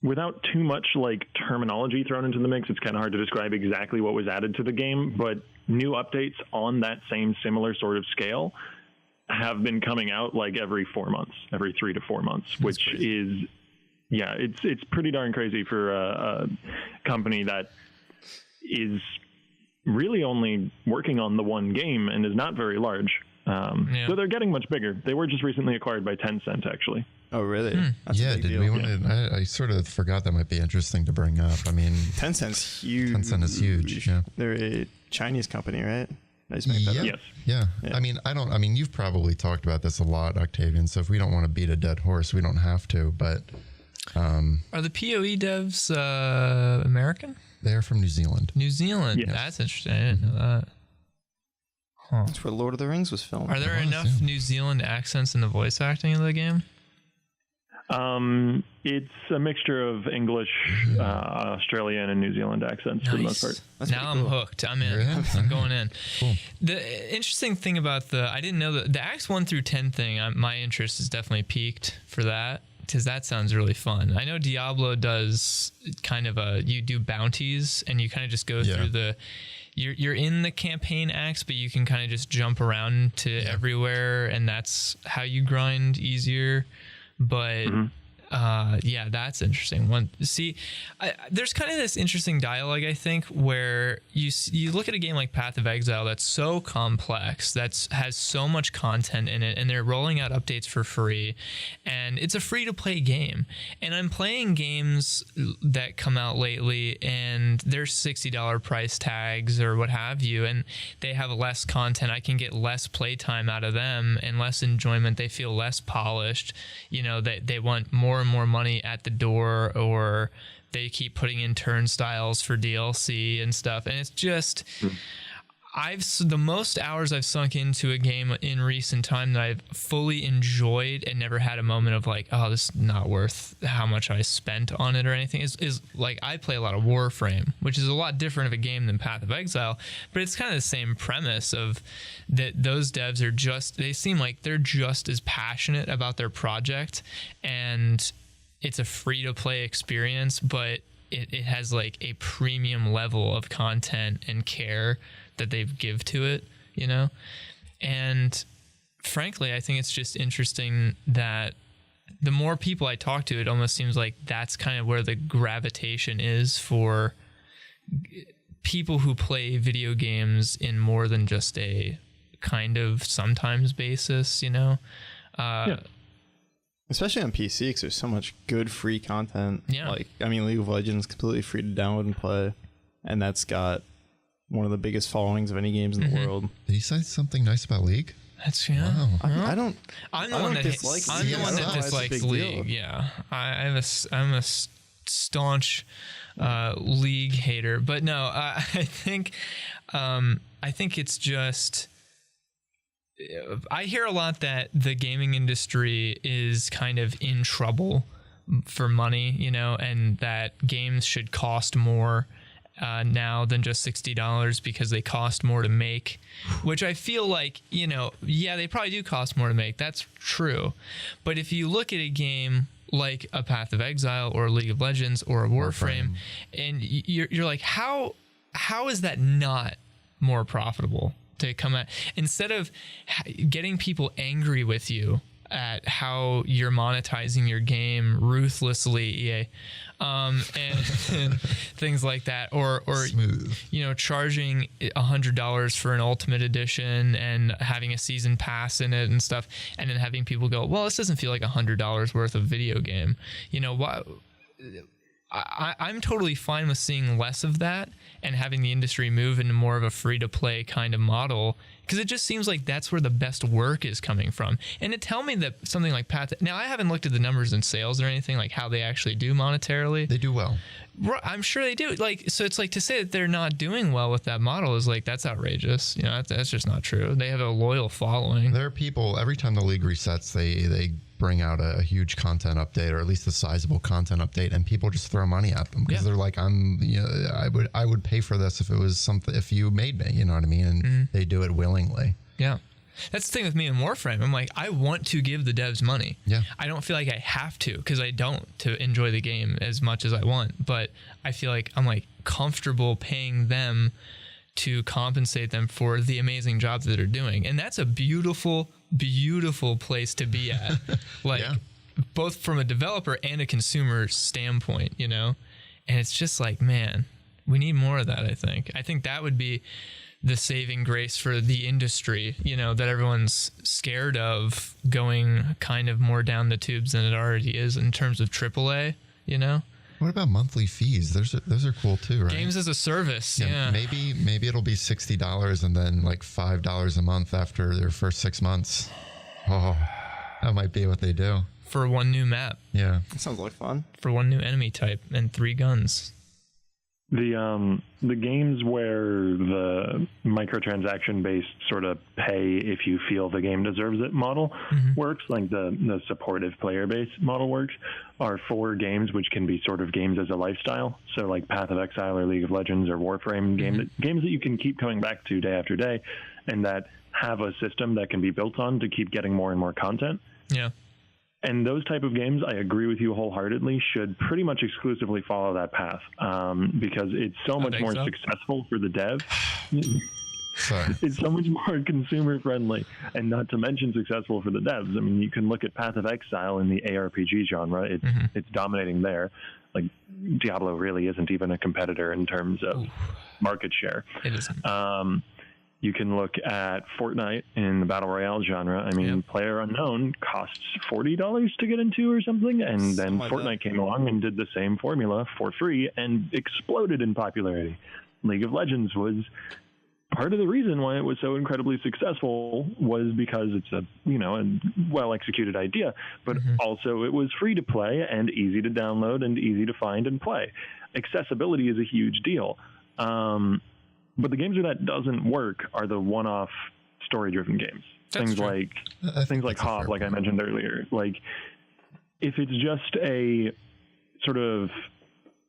Without too much terminology thrown into the mix, it's kind of hard to describe exactly what was added to the game, but new updates on that same similar sort of scale have been coming out every 4 months, every 3 to 4 months, which is, it's pretty darn crazy for a company that is really only working on the one game and is not very large. So they're getting much bigger. They were just recently acquired by Tencent, actually. Oh, really? That's a big did deal. we want to? I sort of forgot that might be interesting to bring up. Tencent's huge. Tencent is huge. Yeah. They're a Chinese company, right? I just make that up. Yes. Yeah. Yeah. You've probably talked about this a lot, Octavian. So if we don't want to beat a dead horse, we don't have to. But are the PoE devs American? They're from New Zealand. New Zealand. Yes. That's interesting. I didn't know that. Huh. That's where Lord of the Rings was filmed. Are there enough New Zealand accents in the voice acting of the game? It's a mixture of English, Australian, and New Zealand accents for the most part. Now I'm hooked. I'm in. Yeah. I'm going in. Cool. The interesting thing about I didn't know that the Acts 1 through 10 thing, my interest is definitely peaked for that, because that sounds really fun. I know Diablo does kind of you do bounties and you kind of just go through you're in the campaign acts, but you can kind of just jump around to everywhere, and that's how you grind easier. But that's interesting. There's kind of this interesting dialogue, I think, where you look at a game like Path of Exile that's so complex, has so much content in it, and they're rolling out updates for free, and it's a free-to-play game. And I'm playing games that come out lately, and they're $60 price tags or what have you, and they have less content. I can get less playtime out of them and less enjoyment. They feel less polished. They want more and more money at the door, or they keep putting in turnstiles for DLC and stuff. And it's just, the most hours I've sunk into a game in recent time that I've fully enjoyed and never had a moment of like, oh, this is not worth how much I spent on it or anything, is like, I play a lot of Warframe, which is a lot different of a game than Path of Exile, but it's kind of the same premise of that those devs they seem like they're just as passionate about their project, and it's a free-to-play experience, but it has like a premium level of content and care that they give to it, and frankly, I think it's just interesting that the more people I talk to, it almost seems like that's kind of where the gravitation is for people who play video games in more than just a kind of sometimes basis, Especially on PC, because there's so much good free content. Yeah. League of Legends is completely free to download and play, and that's got one of the biggest followings of any games in the world. Did you say something nice about League? That's Wow. I'm the one that dislikes League. Yeah, I'm a staunch League hater, but no, I think it's just. I hear a lot that the gaming industry is kind of in trouble for money, and that games should cost more now than just $60 because they cost more to make, which I feel like, they probably do cost more to make. That's true. But if you look at a game like a Path of Exile or League of Legends or a Warframe, and you're like, how is that not more profitable to come at, instead of getting people angry with you at how you're monetizing your game ruthlessly, EA, and things like that, or Smooth. charging $100 for an Ultimate Edition and having a season pass in it and stuff, and then having people go, well, this doesn't feel like $100 worth of video game. What? I'm totally fine with seeing less of that and having the industry move into more of a free-to-play kind of model, because it just seems like that's where the best work is coming from. And to tell me that something like Path... Now, I haven't looked at the numbers in sales or anything, like how they actually do monetarily. They do well. I'm sure they do. So it's like, to say that they're not doing well with that model is like, that's outrageous. That's just not true. They have a loyal following. There are people, every time the league resets, they bring out a huge content update, or at least a sizable content update, and people just throw money at them because they're like, I would pay for this if it was something, if you made me, you know what I mean? And they do it willingly. Yeah. That's the thing with me in Warframe. I'm like, I want to give the devs money. Yeah. I don't feel like I have to, because I don't, to enjoy the game as much as I want. But I feel like I'm like comfortable paying them to compensate them for the amazing job that they're doing. And that's a beautiful, beautiful place to be at. Both from a developer and a consumer standpoint, And it's just like, man, we need more of that, I think. I think that would be the saving grace for the industry, that everyone's scared of going kind of more down the tubes than it already is in terms of AAA, What about monthly fees? Those are cool too, right? Games as a service, yeah. Maybe it'll be $60 and then like $5 a month after their first 6 months. Oh, that might be what they do. For one new map. Yeah. That sounds like fun. For one new enemy type and 3 guns. The games where the microtransaction based sort of pay if you feel the game deserves it model works, like the supportive player based model works, are for games which can be sort of games as a lifestyle. So like Path of Exile or League of Legends or Warframe, games that you can keep coming back to day after day, and that have a system that can be built on to keep getting more and more content. Yeah. And those type of games, I agree with you wholeheartedly, should pretty much exclusively follow that path, because it's so much more successful for the dev. Sorry. It's so much more consumer friendly, and not to mention successful for the devs. I mean, you can look at Path of Exile in the ARPG genre. It's dominating there. Like, Diablo really isn't even a competitor in terms of market share. It isn't. You can look at Fortnite in the Battle Royale genre. I mean, PlayerUnknown costs $40 to get into or something, and then Fortnite came along and did the same formula for free and exploded in popularity. League of Legends was part of the reason why it was so incredibly successful, was because it's a well-executed idea, but also it was free to play and easy to download and easy to find and play. Accessibility is a huge deal. But the games where that doesn't work are the one-off story-driven games. Things like Hob, like I mentioned earlier. Like, if it's just a sort of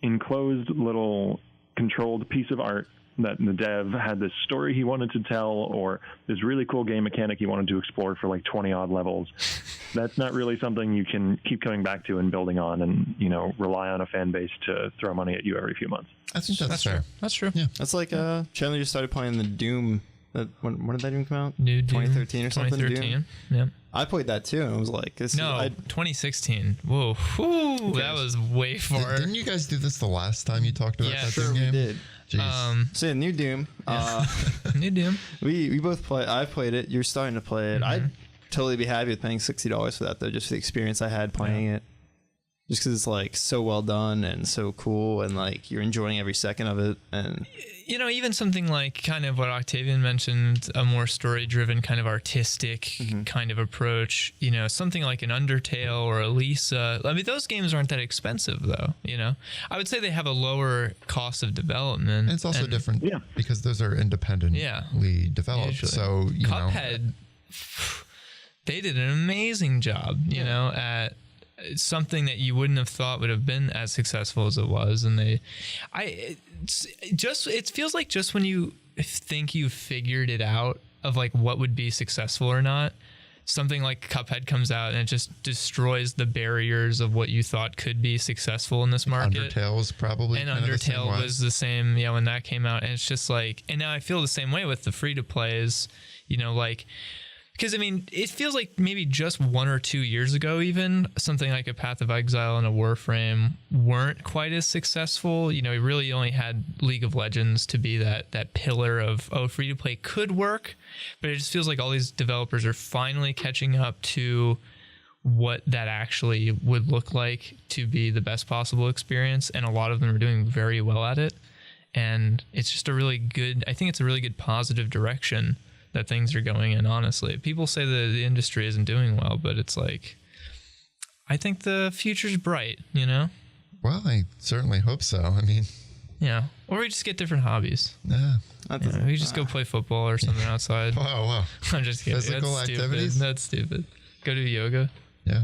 enclosed little controlled piece of art that the dev had this story he wanted to tell, or this really cool game mechanic he wanted to explore for like 20 odd levels, that's not really something you can keep coming back to and building on and, rely on a fan base to throw money at you every few months. I think that's fair. True. That's true. Yeah. That's like Chandler just started playing the Doom. When did that even come out? New Doom, 2013 or something? 2013. Doom? Yeah. I played that too, and it was like, 2016. Whoa. Whew, that was way far. Didn't you guys do this the last time you talked about that Doom game? We did. Jeez. So yeah, New Doom. New Doom. We both play. I played it. You're starting to play it. I'd totally be happy with paying $60 for that though, just for the experience I had playing it. Just because it's like so well done and so cool, and like you're enjoying every second of it. And even something like kind of what Octavian mentioned, a more story-driven kind of artistic kind of approach. Something like an Undertale or a Lisa. I mean, those games aren't that expensive though. I would say they have a lower cost of development. And it's also different because those are independently developed. Usually. So Cuphead, they did an amazing job. At something that you wouldn't have thought would have been as successful as it was, and it feels like just when you think you've figured it out of like what would be successful or not, something like Cuphead comes out and it just destroys the barriers of what you thought could be successful in this market. Undertale was probably and Undertale was the same when that came out, and it's just like, and now I feel the same way with the free to plays, because, I mean, it feels like maybe just 1 or 2 years ago, even something like a Path of Exile and a Warframe weren't quite as successful. We really only had League of Legends to be that pillar of, free to play could work. But it just feels like all these developers are finally catching up to what that actually would look like to be the best possible experience. And a lot of them are doing very well at it. And it's just I think it's a really good positive direction that things are going in, honestly. People say that the industry isn't doing well, but it's like, I think the future's bright, Well, I certainly hope so. I mean... Yeah. Or we just get different hobbies. Yeah. We just go play football or something outside. Wow. I'm just kidding. Physical activities? That's stupid. Go do yoga. Yeah.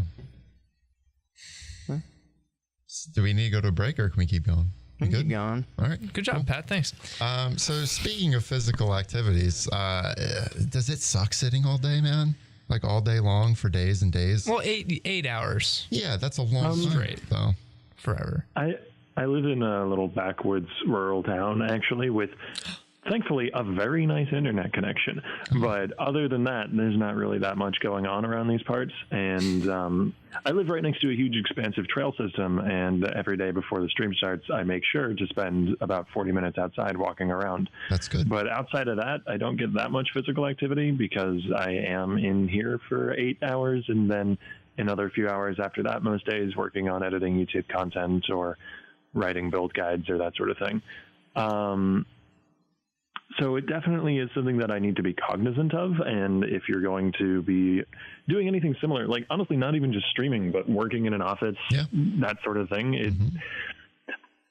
Do we need to go to a break, or can we keep going? Keep going. All right. Good job, Pat. Thanks. So speaking of physical activities, does it suck sitting all day, man? Like all day long for days and days? Well, 8 hours. Yeah, that's a long time, straight though. Forever. I live in a little backwoods rural town, actually, with thankfully a very nice internet connection. But other than that, there's not really that much going on around these parts. And I live right next to a huge expansive trail system, and every day before the stream starts, I make sure to spend about 40 minutes outside walking around. That's good. But outside of that, I don't get that much physical activity because I am in here for 8 hours, and then another few hours after that most days working on editing YouTube content or writing build guides or that sort of thing. So it definitely is something that I need to be cognizant of. And if you're going to be doing anything similar, like honestly, not even just streaming, but working in an office, that sort of thing,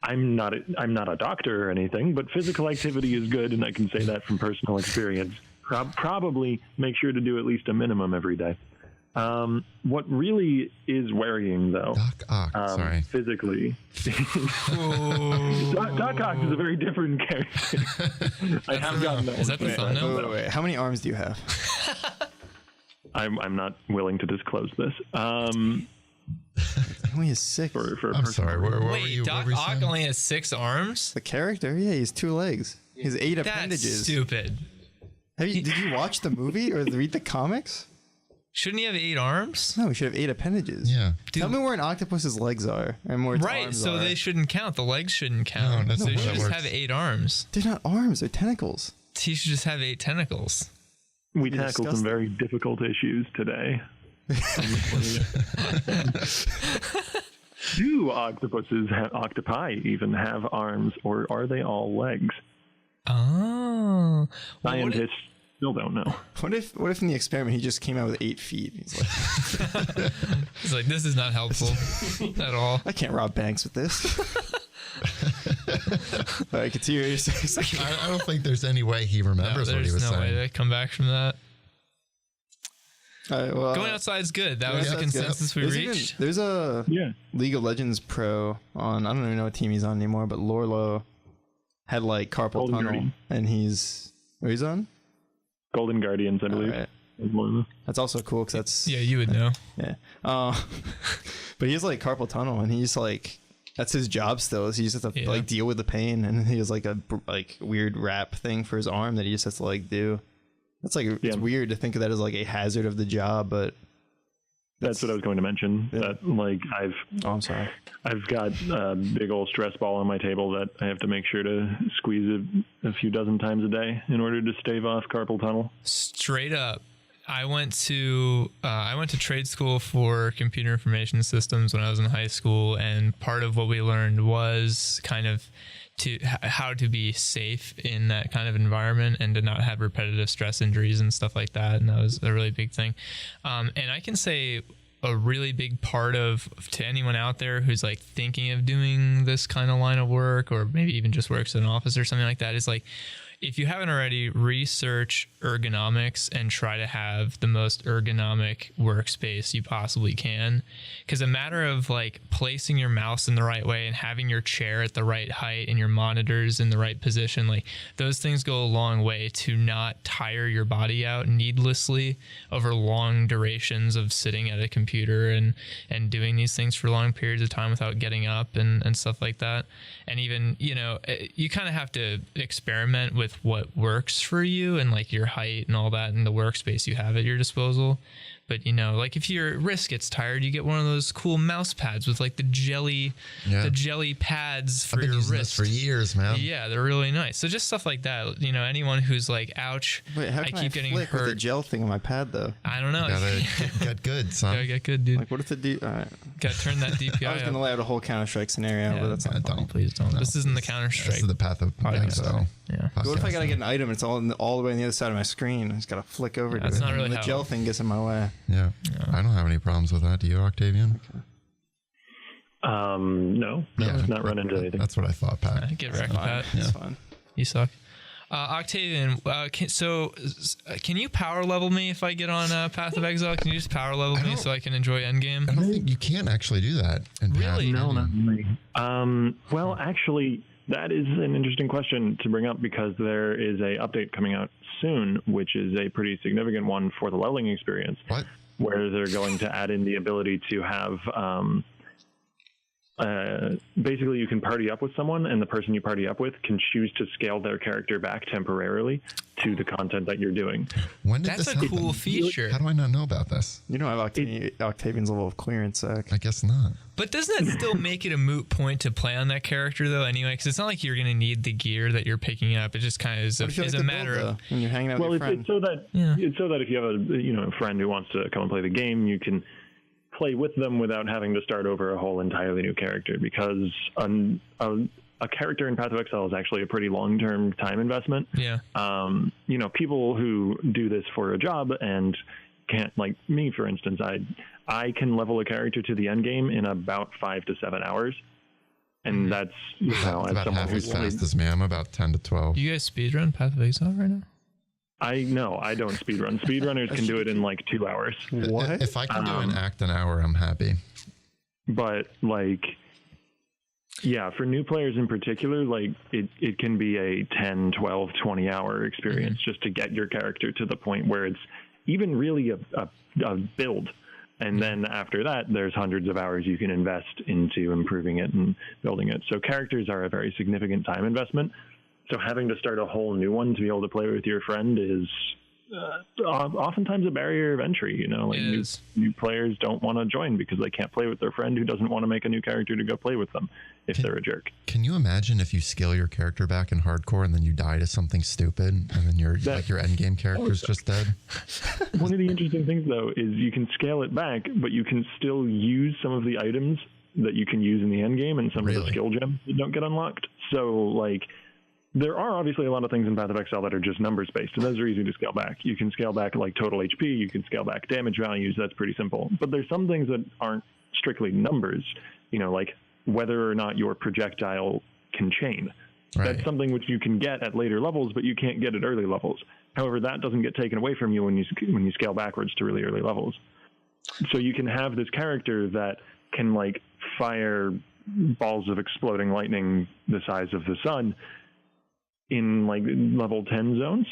I'm not a doctor or anything, but physical activity is good, and I can say that from personal experience. Probably make sure to do at least a minimum every day. What really is worrying, though, physically, Doc Ock is a very different character. I have gotten that. Is that the thumbnail? Wait. How many arms do you have? I'm not willing to disclose this. He only has 6. I'm sorry. What were Wait, you? Doc what were you Ock saying? only has 6 arms? The character? Yeah, he has 2 legs. He has 8 That's appendages. stupid. Did you watch the movie or read the comics? Shouldn't he have 8 arms? No, he should have 8 appendages. Yeah. Tell me where an octopus's legs are and where its Right, arms so are. they shouldn't count. The legs shouldn't count. No, that's so he not should how just that have works. 8 arms. They're not arms, they're tentacles. He should just have 8 tentacles. We You're tackled disgusting. some very difficult issues today. Do octopi even have arms, or are they all legs? Oh. Scientists still don't know. What if in the experiment he just came out with 8 feet? He's like, He's like, this is not helpful at all. I can't rob banks with this. All right, continue your saying. I don't think there's any way he No, remembers what he there's was no way saying. to come back from that. All right, well, Going outside is good. That was the that's good. consensus we reached. There's a Yeah. League of Legends pro on, I don't even know what team he's on anymore, but Lorlo had like carpal Golden tunnel, Guardian. and he's on. Golden Guardians, I believe. Alright. is one of them. That's also cool because that's Yeah, you would know. yeah. But he has like carpal tunnel, and he's like, that's his job still. Is he just has to Yeah. like deal with the pain, and he has like a weird wrap thing for his arm that he just has to like do. That's like it's weird to think of that as like a hazard of the job, but that's what I was going to mention. Yeah. That like I'm sorry. I've got a big old stress ball on my table that I have to make sure to squeeze a few dozen times a day in order to stave off carpal tunnel. Straight up. I went to trade school for computer information systems when I was in high school, and part of what we learned was kind of how to be safe in that kind of environment and to not have repetitive stress injuries and stuff like that. And that was a really big thing. And I can say a really big part of, to anyone out there who's like thinking of doing this kind of line of work, or maybe even just works in an office or something like that, is like, if you haven't already, research ergonomics and try to have the most ergonomic workspace you possibly can. Because a matter of like placing your mouse in the right way and having your chair at the right height and your monitors in the right position, like those things go a long way to not tire your body out needlessly over long durations of sitting at a computer and doing these things for long periods of time without getting up and stuff like that. And even, you kind of have to experiment with what works for you and like your height and all that and the workspace you have at your disposal. But like if your wrist gets tired, you get one of those cool mouse pads with like the jelly pads for I've been your using wrist this for years, man. Yeah, they're really nice. So just stuff like that. Anyone who's like, ouch, Wait, how I can keep getting flick with the hurt. gel thing on my pad though? I don't know. Gotta get good, son. Gotta get good, dude. Like, what if the all right. Gotta turn that DPI I was gonna up. lay out a whole Counter-Strike scenario, Yeah, but that's not don't. Please don't. This isn't the Counter-Strike. This is the Path of Exile. Yeah. What if I gotta get an item? It's all the way on the other side of my screen. I just gotta flick over to that's it. not really and the how- gel thing gets in my way. Yeah. I don't have any problems with that. Do you, Octavian? No, Yeah. not run into anything. That's what I thought, Pat. Get wrecked with that. It's fine. You suck. Octavian, can you power level me if I get on Path of Exile? Can you just power level me so I can enjoy Endgame? I don't think you can actually do that. In Really? Path. No, not really. Well, actually, that is an interesting question to bring up because there is a update coming out soon, which is a pretty significant one for the leveling experience. What? Where they're going to add in the ability to have basically you can party up with someone, and the person you party up with can choose to scale their character back temporarily to the content that you're doing. When did That's this a happen? cool feature. How do I not know about this? You don't have Octavian's level of clearance, Zach. I guess not. But doesn't that still make it a moot point to play on that character though? Anyway, because it's not like you're going to need the gear that you're picking up. It just kind of is What if you like a to matter build, of. though, when you're hanging out Well, with your friend. it's so that it's so that if you have a friend who wants to come and play the game, you can play with them without having to start over a whole entirely new character, because a character in Path of Exile is actually a pretty long-term time investment. Yeah. People who do this for a job and can't, like me, for instance, I can level a character to the end game in about 5 to 7 hours. And that's, you know, as about someone half as who's fast as me. I'm about 10 to 12. You guys speedrun Path of Exile right now? I don't speedrun. Speedrunners can do it in like 2 hours. What? If I can do an act an hour, I'm happy. But like, yeah, for new players in particular, like it can be a 10, 12, 20 hour experience just to get your character to the point where it's even really a build. And then after that, there's hundreds of hours you can invest into improving it and building it. So characters are a very significant time investment. So having to start a whole new one to be able to play with your friend is oftentimes a barrier of entry. You know, like new players don't want to join because they can't play with their friend who doesn't want to make a new character to go play with them if they're a jerk. Can you imagine if you scale your character back in hardcore and then you die to something stupid and then your end game character's just dead? One of the interesting things though is you can scale it back, but you can still use some of the items that you can use in the end game and some of the skill gems that don't get unlocked. So like, there are obviously a lot of things in Path of Exile that are just numbers based, and those are easy to scale back. You can scale back like total HP, you can scale back damage values, that's pretty simple. But there's some things that aren't strictly numbers, you know, like whether or not your projectile can chain. Right. That's something which you can get at later levels, but you can't get at early levels. However, that doesn't get taken away from you when you scale backwards to really early levels. So you can have this character that can like fire balls of exploding lightning the size of the sun in like level 10 zones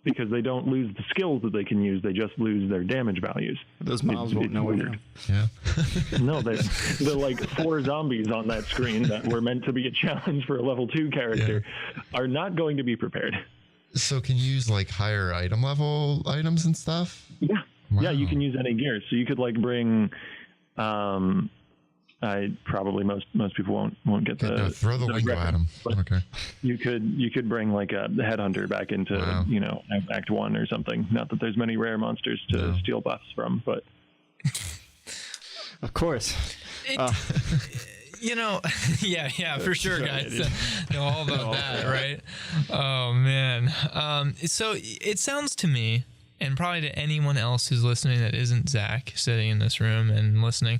because they don't lose the skills that they can use. They just lose their damage values. Those mobs won't know what you're doing. Yeah. No, they're like 4 zombies on that screen that were meant to be a challenge for a level 2 character are not going to be prepared. So can you use like higher item level items and stuff? Yeah. Wow. Yeah, you can use any gear. So you could like bring probably most people won't get the throw the lingo at them. Okay. You could bring like a headhunter back into you know, Act 1 or something. Not that there's many rare monsters to steal buffs from, but of course. You know, yeah, for sure, guys. Know all about that, right? Oh man. So it sounds to me, and probably to anyone else who's listening that isn't Zach sitting in this room and listening,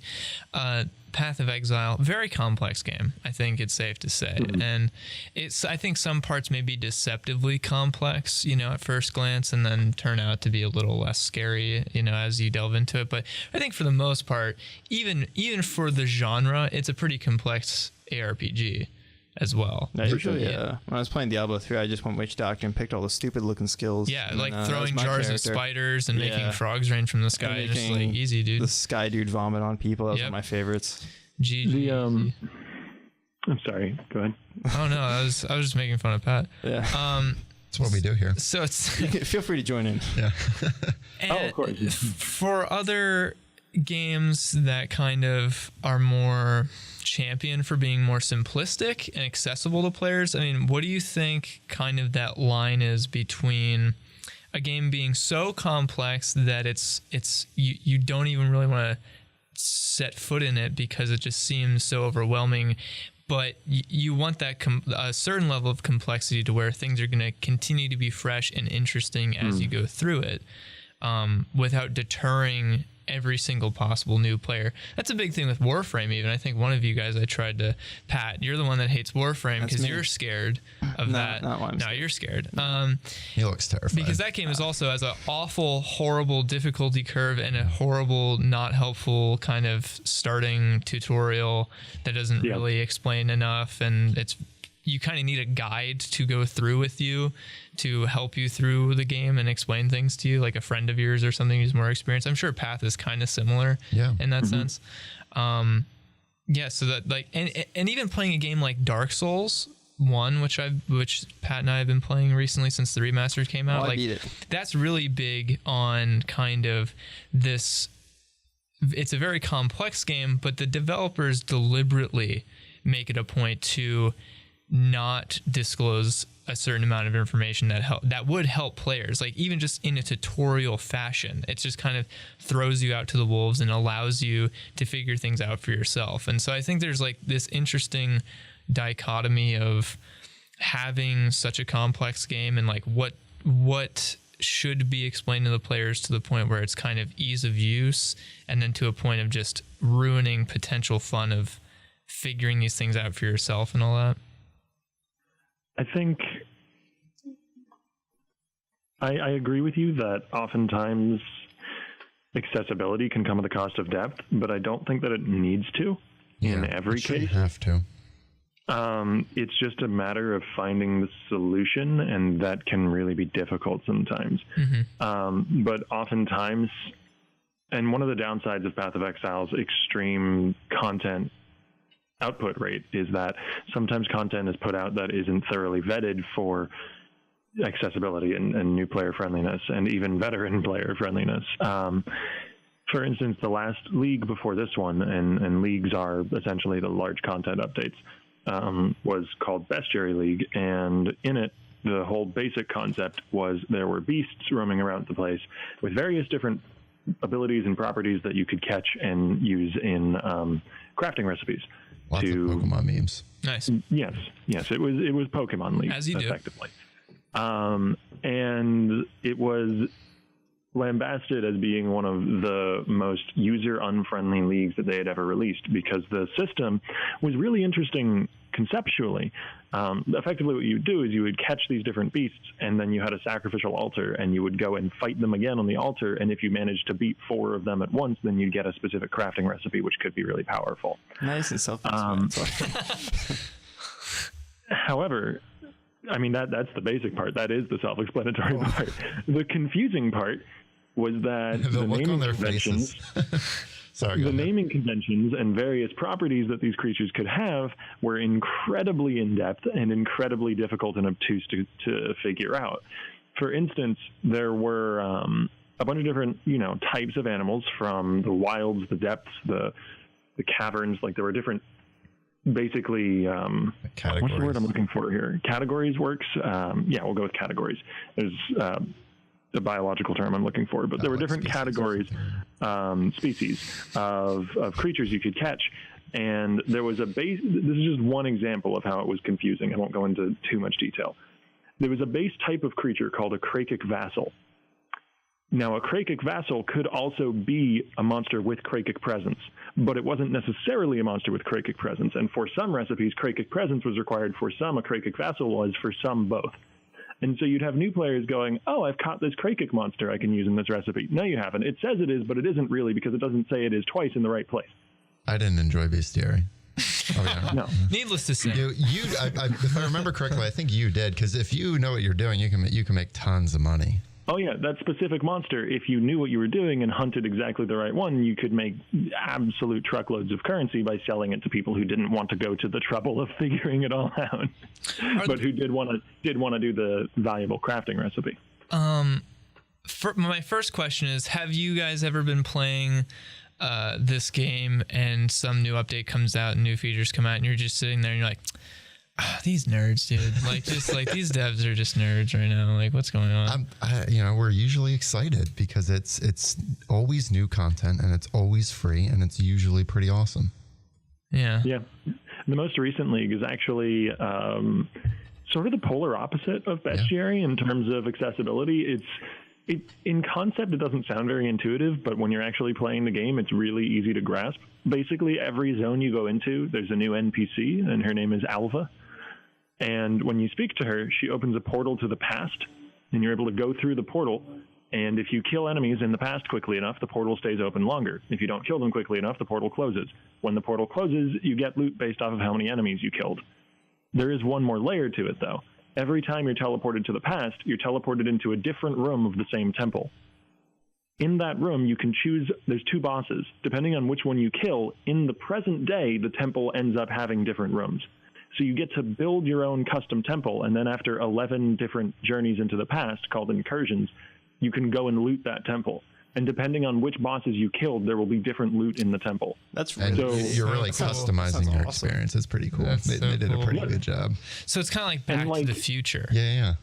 Path of Exile, very complex game, I think it's safe to say. And I think some parts may be deceptively complex, you know, at first glance, and then turn out to be a little less scary, you know, as you delve into it. But I think for the most part, even for the genre, it's a pretty complex ARPG as well. Usually, when I was playing Diablo 3, I just went Witch Doctor and picked all the stupid looking skills. Yeah, like throwing jars of spiders and making frogs rain from the sky. And just like easy, dude. The sky dude vomit on people. That was one of my favorites. I'm sorry. Go ahead. Oh no, I was just making fun of Pat. Yeah. That's what we do here. So it's feel free to join in. Yeah. Of course. For other games that kind of are more champion for being more simplistic and accessible to players, I mean, what do you think kind of that line is between a game being so complex that it's you don't even really want to set foot in it because it just seems so overwhelming, but you want that a certain level of complexity to where things are going to continue to be fresh and interesting as you go through it, without deterring every single possible new player. That's a big thing with Warframe. Even I think one of you guys, I tried to, Pat, you're the one that hates Warframe because you're scared of that. No, you're scared. He looks terrified because that game is also has an awful, horrible difficulty curve and a horrible, not helpful kind of starting tutorial that doesn't really explain enough, and you kind of need a guide to go through with you to help you through the game and explain things to you, like a friend of yours or something who's more experienced. I'm sure Path is kind of similar in that sense. So that like, and even playing a game like Dark Souls 1, which Pat and I have been playing recently since the remastered came out. I beat it. That's really big on kind of this. It's a very complex game, but the developers deliberately make it a point to not disclose a certain amount of information that would help players, like even just in a tutorial fashion. It just kind of throws you out to the wolves and allows you to figure things out for yourself. And so I think there's like this interesting dichotomy of having such a complex game and like what should be explained to the players to the point where it's kind of ease of use, and then to a point of just ruining potential fun of figuring these things out for yourself and all that? I think I agree with you that oftentimes accessibility can come at the cost of depth, but I don't think that it needs to in every case. Have to. It's just a matter of finding the solution, and that can really be difficult sometimes. But oftentimes, and one of the downsides of Path of Exile's extreme content output rate is that sometimes content is put out that isn't thoroughly vetted for accessibility and new player friendliness, and even veteran player friendliness. For instance, the last league before this one, and leagues are essentially the large content updates, was called Bestiary League, and in it, the whole basic concept was there were beasts roaming around the place with various different abilities and properties that you could catch and use in crafting recipes. Lots of Pokemon memes. Nice. Yes, it was Pokemon League, as you effectively. And it was lambasted as being one of the most user-unfriendly leagues that they had ever released, because the system was really interesting conceptually. Effectively, what you would do is you would catch these different beasts, and then you had a sacrificial altar, and you would go and fight them again on the altar, and if you managed to beat 4 of them at once, then you get a specific crafting recipe, which could be really powerful. Nice and self-explanatory. However, I mean, that's the basic part. That is the self-explanatory part. The confusing part was that the look on their faces. Sorry, the naming conventions and various properties that these creatures could have were incredibly in-depth and incredibly difficult and obtuse to figure out. For instance, there were a bunch of different, types of animals, from the wilds, the depths, the caverns. Like, there were different, basically, categories. What's the word I'm looking for here? Categories works. We'll go with categories. There's the biological term I'm looking for, but there were different categories, species of creatures you could catch. And there was this is just one example of how it was confusing. I won't go into too much detail. There was a base type of creature called a Krakic vassal. Now, a Krakic vassal could also be a monster with Krakic presence, but it wasn't necessarily a monster with Krakic presence. And for some recipes, Krakic presence was required. For some, a Krakic vassal was. For some, both. And so you'd have new players going, oh, I've caught this Krakic monster I can use in this recipe. No, you haven't. It says it is, but it isn't really, because it doesn't say it is twice in the right place. I didn't enjoy bestiary. No. Needless to say. If I remember correctly, I think you did, because if you know what you're doing, you can make tons of money. Oh, yeah, that specific monster, if you knew what you were doing and hunted exactly the right one, you could make absolute truckloads of currency by selling it to people who didn't want to go to the trouble of figuring it all out, but who did want to do the valuable crafting recipe. My first question is, have you guys ever been playing this game and some new update comes out and new features come out and you're just sitting there and you're like, these nerds, dude, these devs are just nerds right now. Like, what's going on? We're usually excited because it's always new content and it's always free and it's usually pretty awesome. Yeah. Yeah. The most recent league is actually sort of the polar opposite of Bestiary in terms of accessibility. In concept, it doesn't sound very intuitive, but when you're actually playing the game, it's really easy to grasp. Basically, every zone you go into, there's a new NPC, and her name is Alva. And when you speak to her, she opens a portal to the past, and you're able to go through the portal. And if you kill enemies in the past quickly enough, the portal stays open longer. If you don't kill them quickly enough, the portal closes. When the portal closes, you get loot based off of how many enemies you killed. There is one more layer to it, though. Every time you're teleported to the past, you're teleported into a different room of the same temple. In that room, you can choose, there's 2 bosses. Depending on which one you kill, in the present day, the temple ends up having different rooms. So you get to build your own custom temple, and then after 11 different journeys into the past, called incursions, you can go and loot that temple. And depending on which bosses you killed, there will be different loot in the temple. That's and really you're really cool. customizing your experience. It's pretty cool. They did a pretty good job. So it's kind of like Back to the Future. Yeah.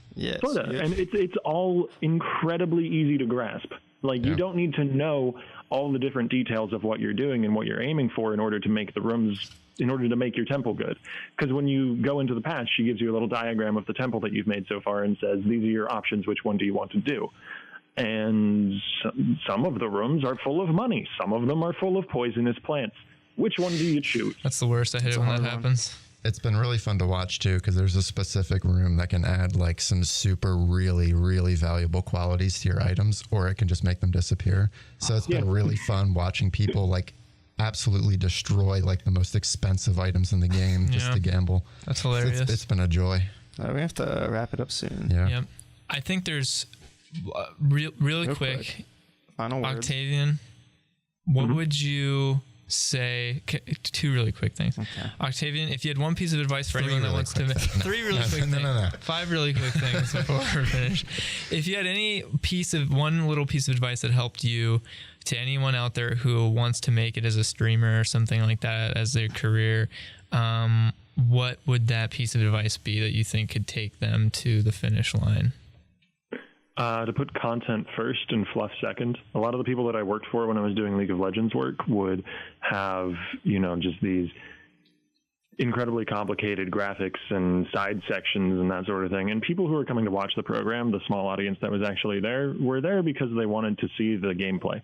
Sort of. And it's all incredibly easy to grasp. Like, you don't need to know all the different details of what you're doing and what you're aiming for in order to make the rooms, in order to make your temple good. Because when you go into the past, she gives you a little diagram of the temple that you've made so far and says, these are your options. Which one do you want to do? And some of the rooms are full of money. Some of them are full of poisonous plants. Which one do you choose? That's the worst. I hate it when that happens. It's been really fun to watch too, because there's a specific room that can add like some super really, really valuable qualities to your items, or it can just make them disappear. So it's been really fun watching people like absolutely destroy like the most expensive items in the game just to gamble. That's hilarious. It's been a joy. We have to wrap it up soon. Yeah. Yep. I think there's really quick. Final words. Octavian, what would you say? Two really quick things. Okay. Octavian, if you had one piece of advice for anyone that wants to make three really quick things. No. 5 really quick things before we're finished. If you had one little piece of advice that helped you, to anyone out there who wants to make it as a streamer or something like that as their career, what would that piece of advice be that you think could take them to the finish line? To put content first and fluff second. A lot of the people that I worked for when I was doing League of Legends work would have, just these incredibly complicated graphics and side sections and that sort of thing. And people who were coming to watch the program, the small audience that was actually there, were there because they wanted to see the gameplay.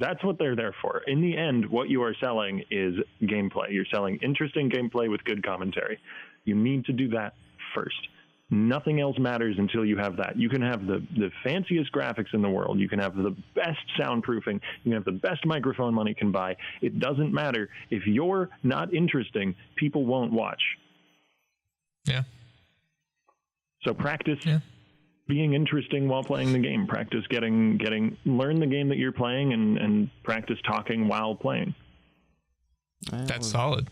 That's what they're there for. In the end, what you are selling is gameplay. You're selling interesting gameplay with good commentary. You need to do that first. Nothing else matters until you have that. You can have the fanciest graphics in the world. You can have the best soundproofing. You can have the best microphone money can buy. It doesn't matter. If you're not interesting, people won't watch. Yeah. So practice being interesting while playing the game. Practice learn the game that you're playing and practice talking while playing. That's solid.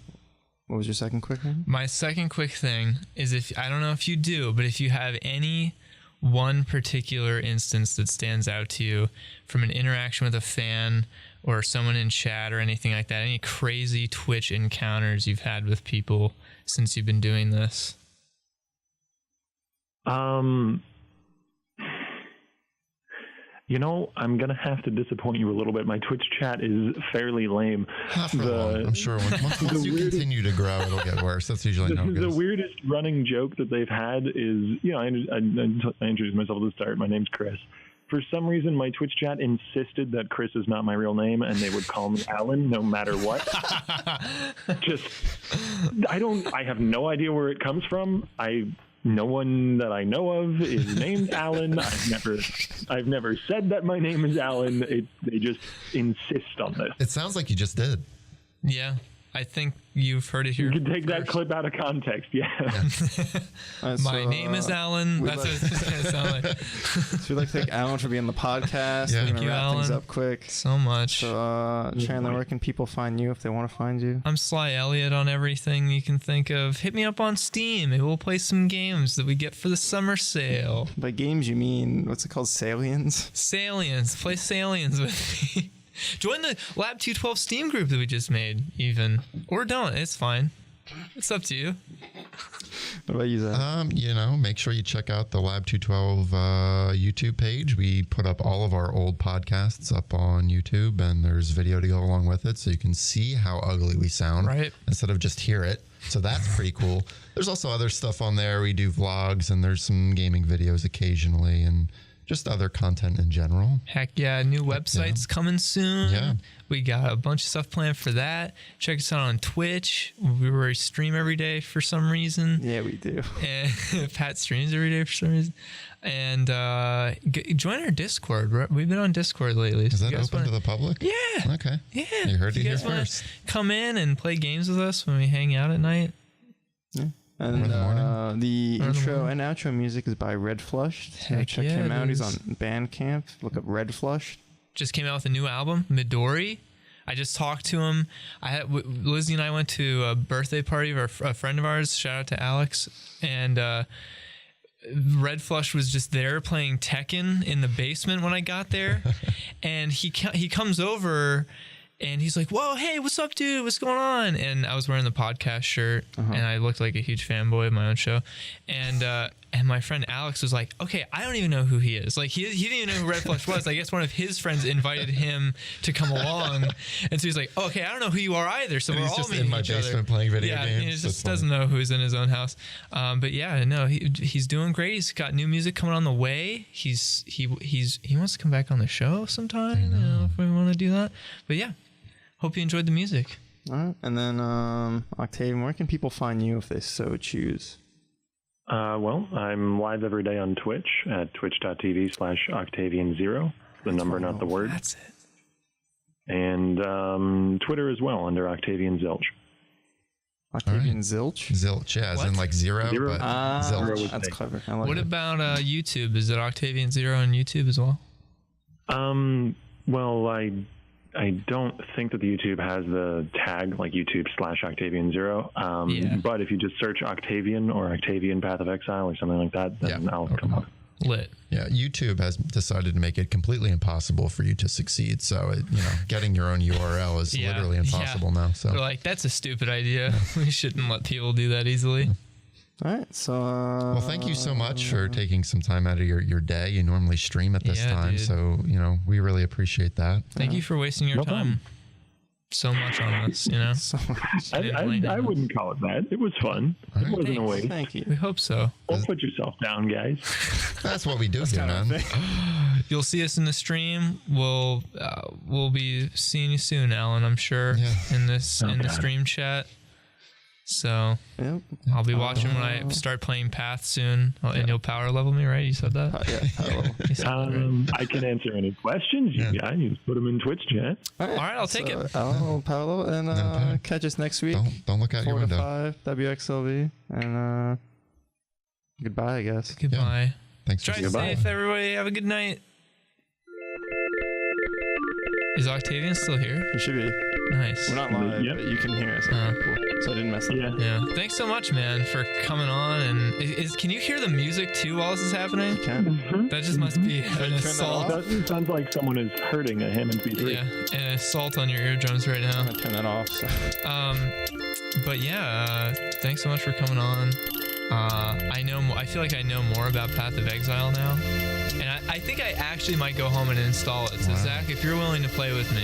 What was your second quick thing? My second quick thing is, I don't know if you do, but if you have any one particular instance that stands out to you from an interaction with a fan or someone in chat or anything like that, any crazy Twitch encounters you've had with people since you've been doing this? I'm going to have to disappoint you a little bit. My Twitch chat is fairly lame. Not for long. I'm sure once you continue to grow, it'll get worse. That's usually how it goes. The weirdest running joke that they've had is, I introduced myself at the start. My name's Chris. For some reason, my Twitch chat insisted that Chris is not my real name, and they would call me Alan no matter what. I have no idea where it comes from. No one that I know of is named Alan. I've never said that my name is Alan. They just insist on this. It sounds like you just did. Yeah, I think you've heard it here. You can take that clip out of context. Yeah. My name is Alan. That's what it's going to sound like. So we'd like to thank Alan for being on the podcast. Yeah. We're going Thank to you, wrap things Alan. up quick. So much. So, Chandler, where can people find you if they want to find you? I'm Sly Elliott on everything you can think of. Hit me up on Steam. Maybe we'll play some games that we get for the summer sale. By games, you mean, what's it called, Saliens? Saliens. Play Saliens with me. Join the Lab 212 Steam group that we just made, even. Or don't. It's fine. It's up to you. What about you, Zach? Make sure you check out the Lab 212 YouTube page. We put up all of our old podcasts up on YouTube, and there's video to go along with it, so you can see how ugly we sound instead of just hear it. So that's pretty cool. There's also other stuff on there. We do vlogs, and there's some gaming videos occasionally, and just other content in general. Heck yeah, new website's coming soon. Yeah. We got a bunch of stuff planned for that. Check us out on Twitch. We stream every day for some reason. Yeah, we do. And Pat streams every day for some reason. And join our Discord. We've been on Discord lately. Is that open to the public? Yeah. Okay. Yeah. You heard it here guys wanna first. Come in and play games with us when we hang out at night. Yeah. And the intro and outro music is by Red Flushed. Heck Check yeah, him out. He's on it Bandcamp. Look up Red Flushed. Just came out with a new album, Midori. I just talked to him. Lizzie and I went to a birthday party of a friend of ours. Shout out to Alex. And Red Flush was just there playing Tekken in the basement when I got there. And he comes over and he's like, "Whoa, hey, what's up, dude? What's going on?" And I was wearing the podcast shirt, and I looked like a huge fanboy of my own show. And my friend Alex was like, "Okay, I don't even know who he is. Like, he didn't even know who Red Flush was. I guess one of his friends invited him to come along." And so he's like, "Okay, I don't know who you are either." So we're all meeting in my each basement other. playing video games. He just doesn't know who's in his own house. But yeah, no, he's doing great. He's got new music coming on the way. He wants to come back on the show sometime. If we want to do that. But yeah. hope you enjoyed the music. All right. And then, Octavian, where can people find you if they so choose? Well, I'm live every day on Twitch at twitch.tv/Octavian0. The number, not the word. That's it. And Twitter as well under Octavian Zilch. Octavian Zilch? Zilch, yeah, as in like zero, Zero. but Zero Zilch. with That's a. clever. I like What it. about YouTube? Is it Octavian0 on YouTube as well? Well, I don't think that the YouTube has the tag like YouTube/Octavian0. Yeah. But if you just search Octavian or Octavian Path of Exile or something like that, then Yeah, I'll okay. come up. Lit. Yeah, YouTube has decided to make it completely impossible for you to succeed. So, getting your own URL is Yeah, literally impossible now. So, They're like, that's a stupid idea. We shouldn't let people do that easily. All right. So, well, thank you so much for taking some time out of your day. You normally stream at this Yeah, time, dude. so we really appreciate that. Thank you for wasting your No time problem. so much on us, so much. I wouldn't call it that. It was fun. All It right. wasn't a Thanks. waste. Thank you. We hope so. Don't put yourself down, guys. That's what we do here, Kind of man. thing. You'll see us in the stream. We'll be seeing you soon, Alan. I'm sure Yeah. in the Okay. stream chat. So Yep. I'll be watching when I start playing Path soon, and you'll power level me, right? You said that. Yeah. Hello. You said that, right? I can answer any questions you got. You just put them in Twitch chat. All right, I'll take it. I'll Paolo, and problem. catch us next week. Don't look out your 4 to window. 5 WXLV, and goodbye, I guess. Goodbye. Thanks for Drive Goodbye. safe, everybody. Have a good night. Is Octavian still here? You should be. Nice. We're not live, Yep. but you can hear us. Uh-huh. Cool. So I didn't mess up. Yeah. Yeah. Thanks so much, man, for coming on. And can you hear the music too while this is happening? Can. That just must be an turn that assault. off? That sounds like someone is hurting a Hammond B3. Yeah, an assault on your eardrums right now. I'm gonna turn that off. So. But yeah, thanks so much for coming on. I feel like I know more about Path of Exile now, and I think I actually might go home and install it. So Wow. Zach, if you're willing to play with me,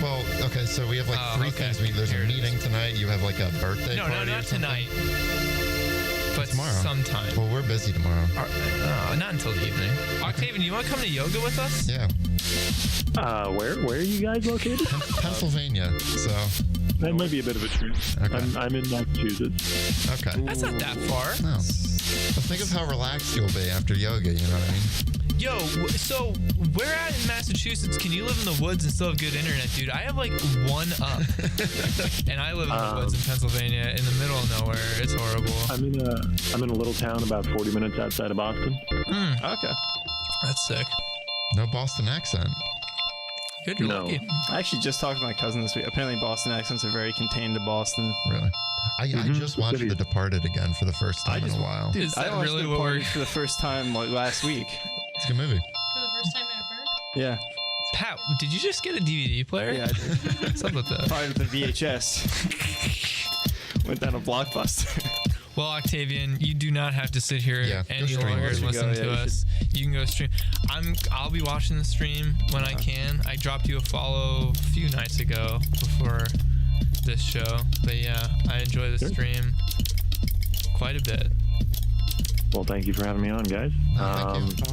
Well, okay, so we have like Oh, three okay. things. There's Here a it is. meeting tonight. You have like a birthday no, party or not something? tonight, but Tomorrow. sometime. Well, we're busy tomorrow. Not until the evening. Octavian, you want to come to yoga with us? Yeah, Where are you guys located? Pennsylvania. So, That might be a bit of a trip. Okay. I'm in Massachusetts. okay. That's not that far. No. But think of how relaxed you'll be after yoga, you know what I mean? Yo, so where at in Massachusetts can you live in the woods and still have good internet, dude? I have like one up, and I live in the woods in Pennsylvania, in the middle of nowhere. It's horrible. I'm in a little town about 40 minutes outside of Boston. Okay. That's sick. No Boston accent. Good, you're No. lucky. I actually just talked to my cousin this week. Apparently, Boston accents are very contained to Boston. Really? I just watched Good. The Departed again for the first time in a while. Is I that watched really The what we're? Party for the first time like last week. It's a good movie. For the first time ever. Yeah. Pat, did you just get a DVD player? Yeah, I did. What's up with that? Part of the VHS. Went down a Blockbuster. Well, Octavian, you do not have to sit here Yeah, go any stream. longer and You should listen go, to yeah, you us. You can go stream. I'll be watching the stream when I can. I dropped you a follow a few nights ago before this show, but yeah, I enjoy the stream quite a bit. Well, thank you for having me on, guys. Thank you.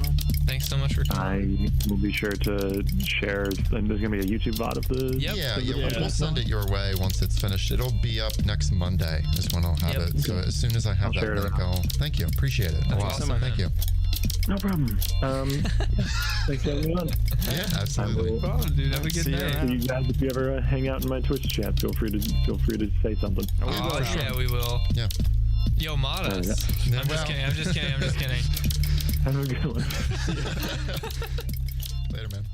Thanks so much for coming. I will be sure to share. And there's going to be a YouTube VOD of the. Yep. Yeah, we'll send it your way once it's finished. It'll be up next Monday is when I'll have Yep. it. So as soon as I have I'll that share it link, around. thank you. Appreciate it. That's a lot. awesome, Thank you. No problem. Thanks for having me on. Yeah, absolutely. Oh, dude, have a good See you night. around. You guys, if you ever hang out in my Twitch chat, feel free to say something. Oh, yeah, we will. Yeah. Yo, mod us. Yeah, I'm just kidding. I'm just kidding. Have a good one. Later, man.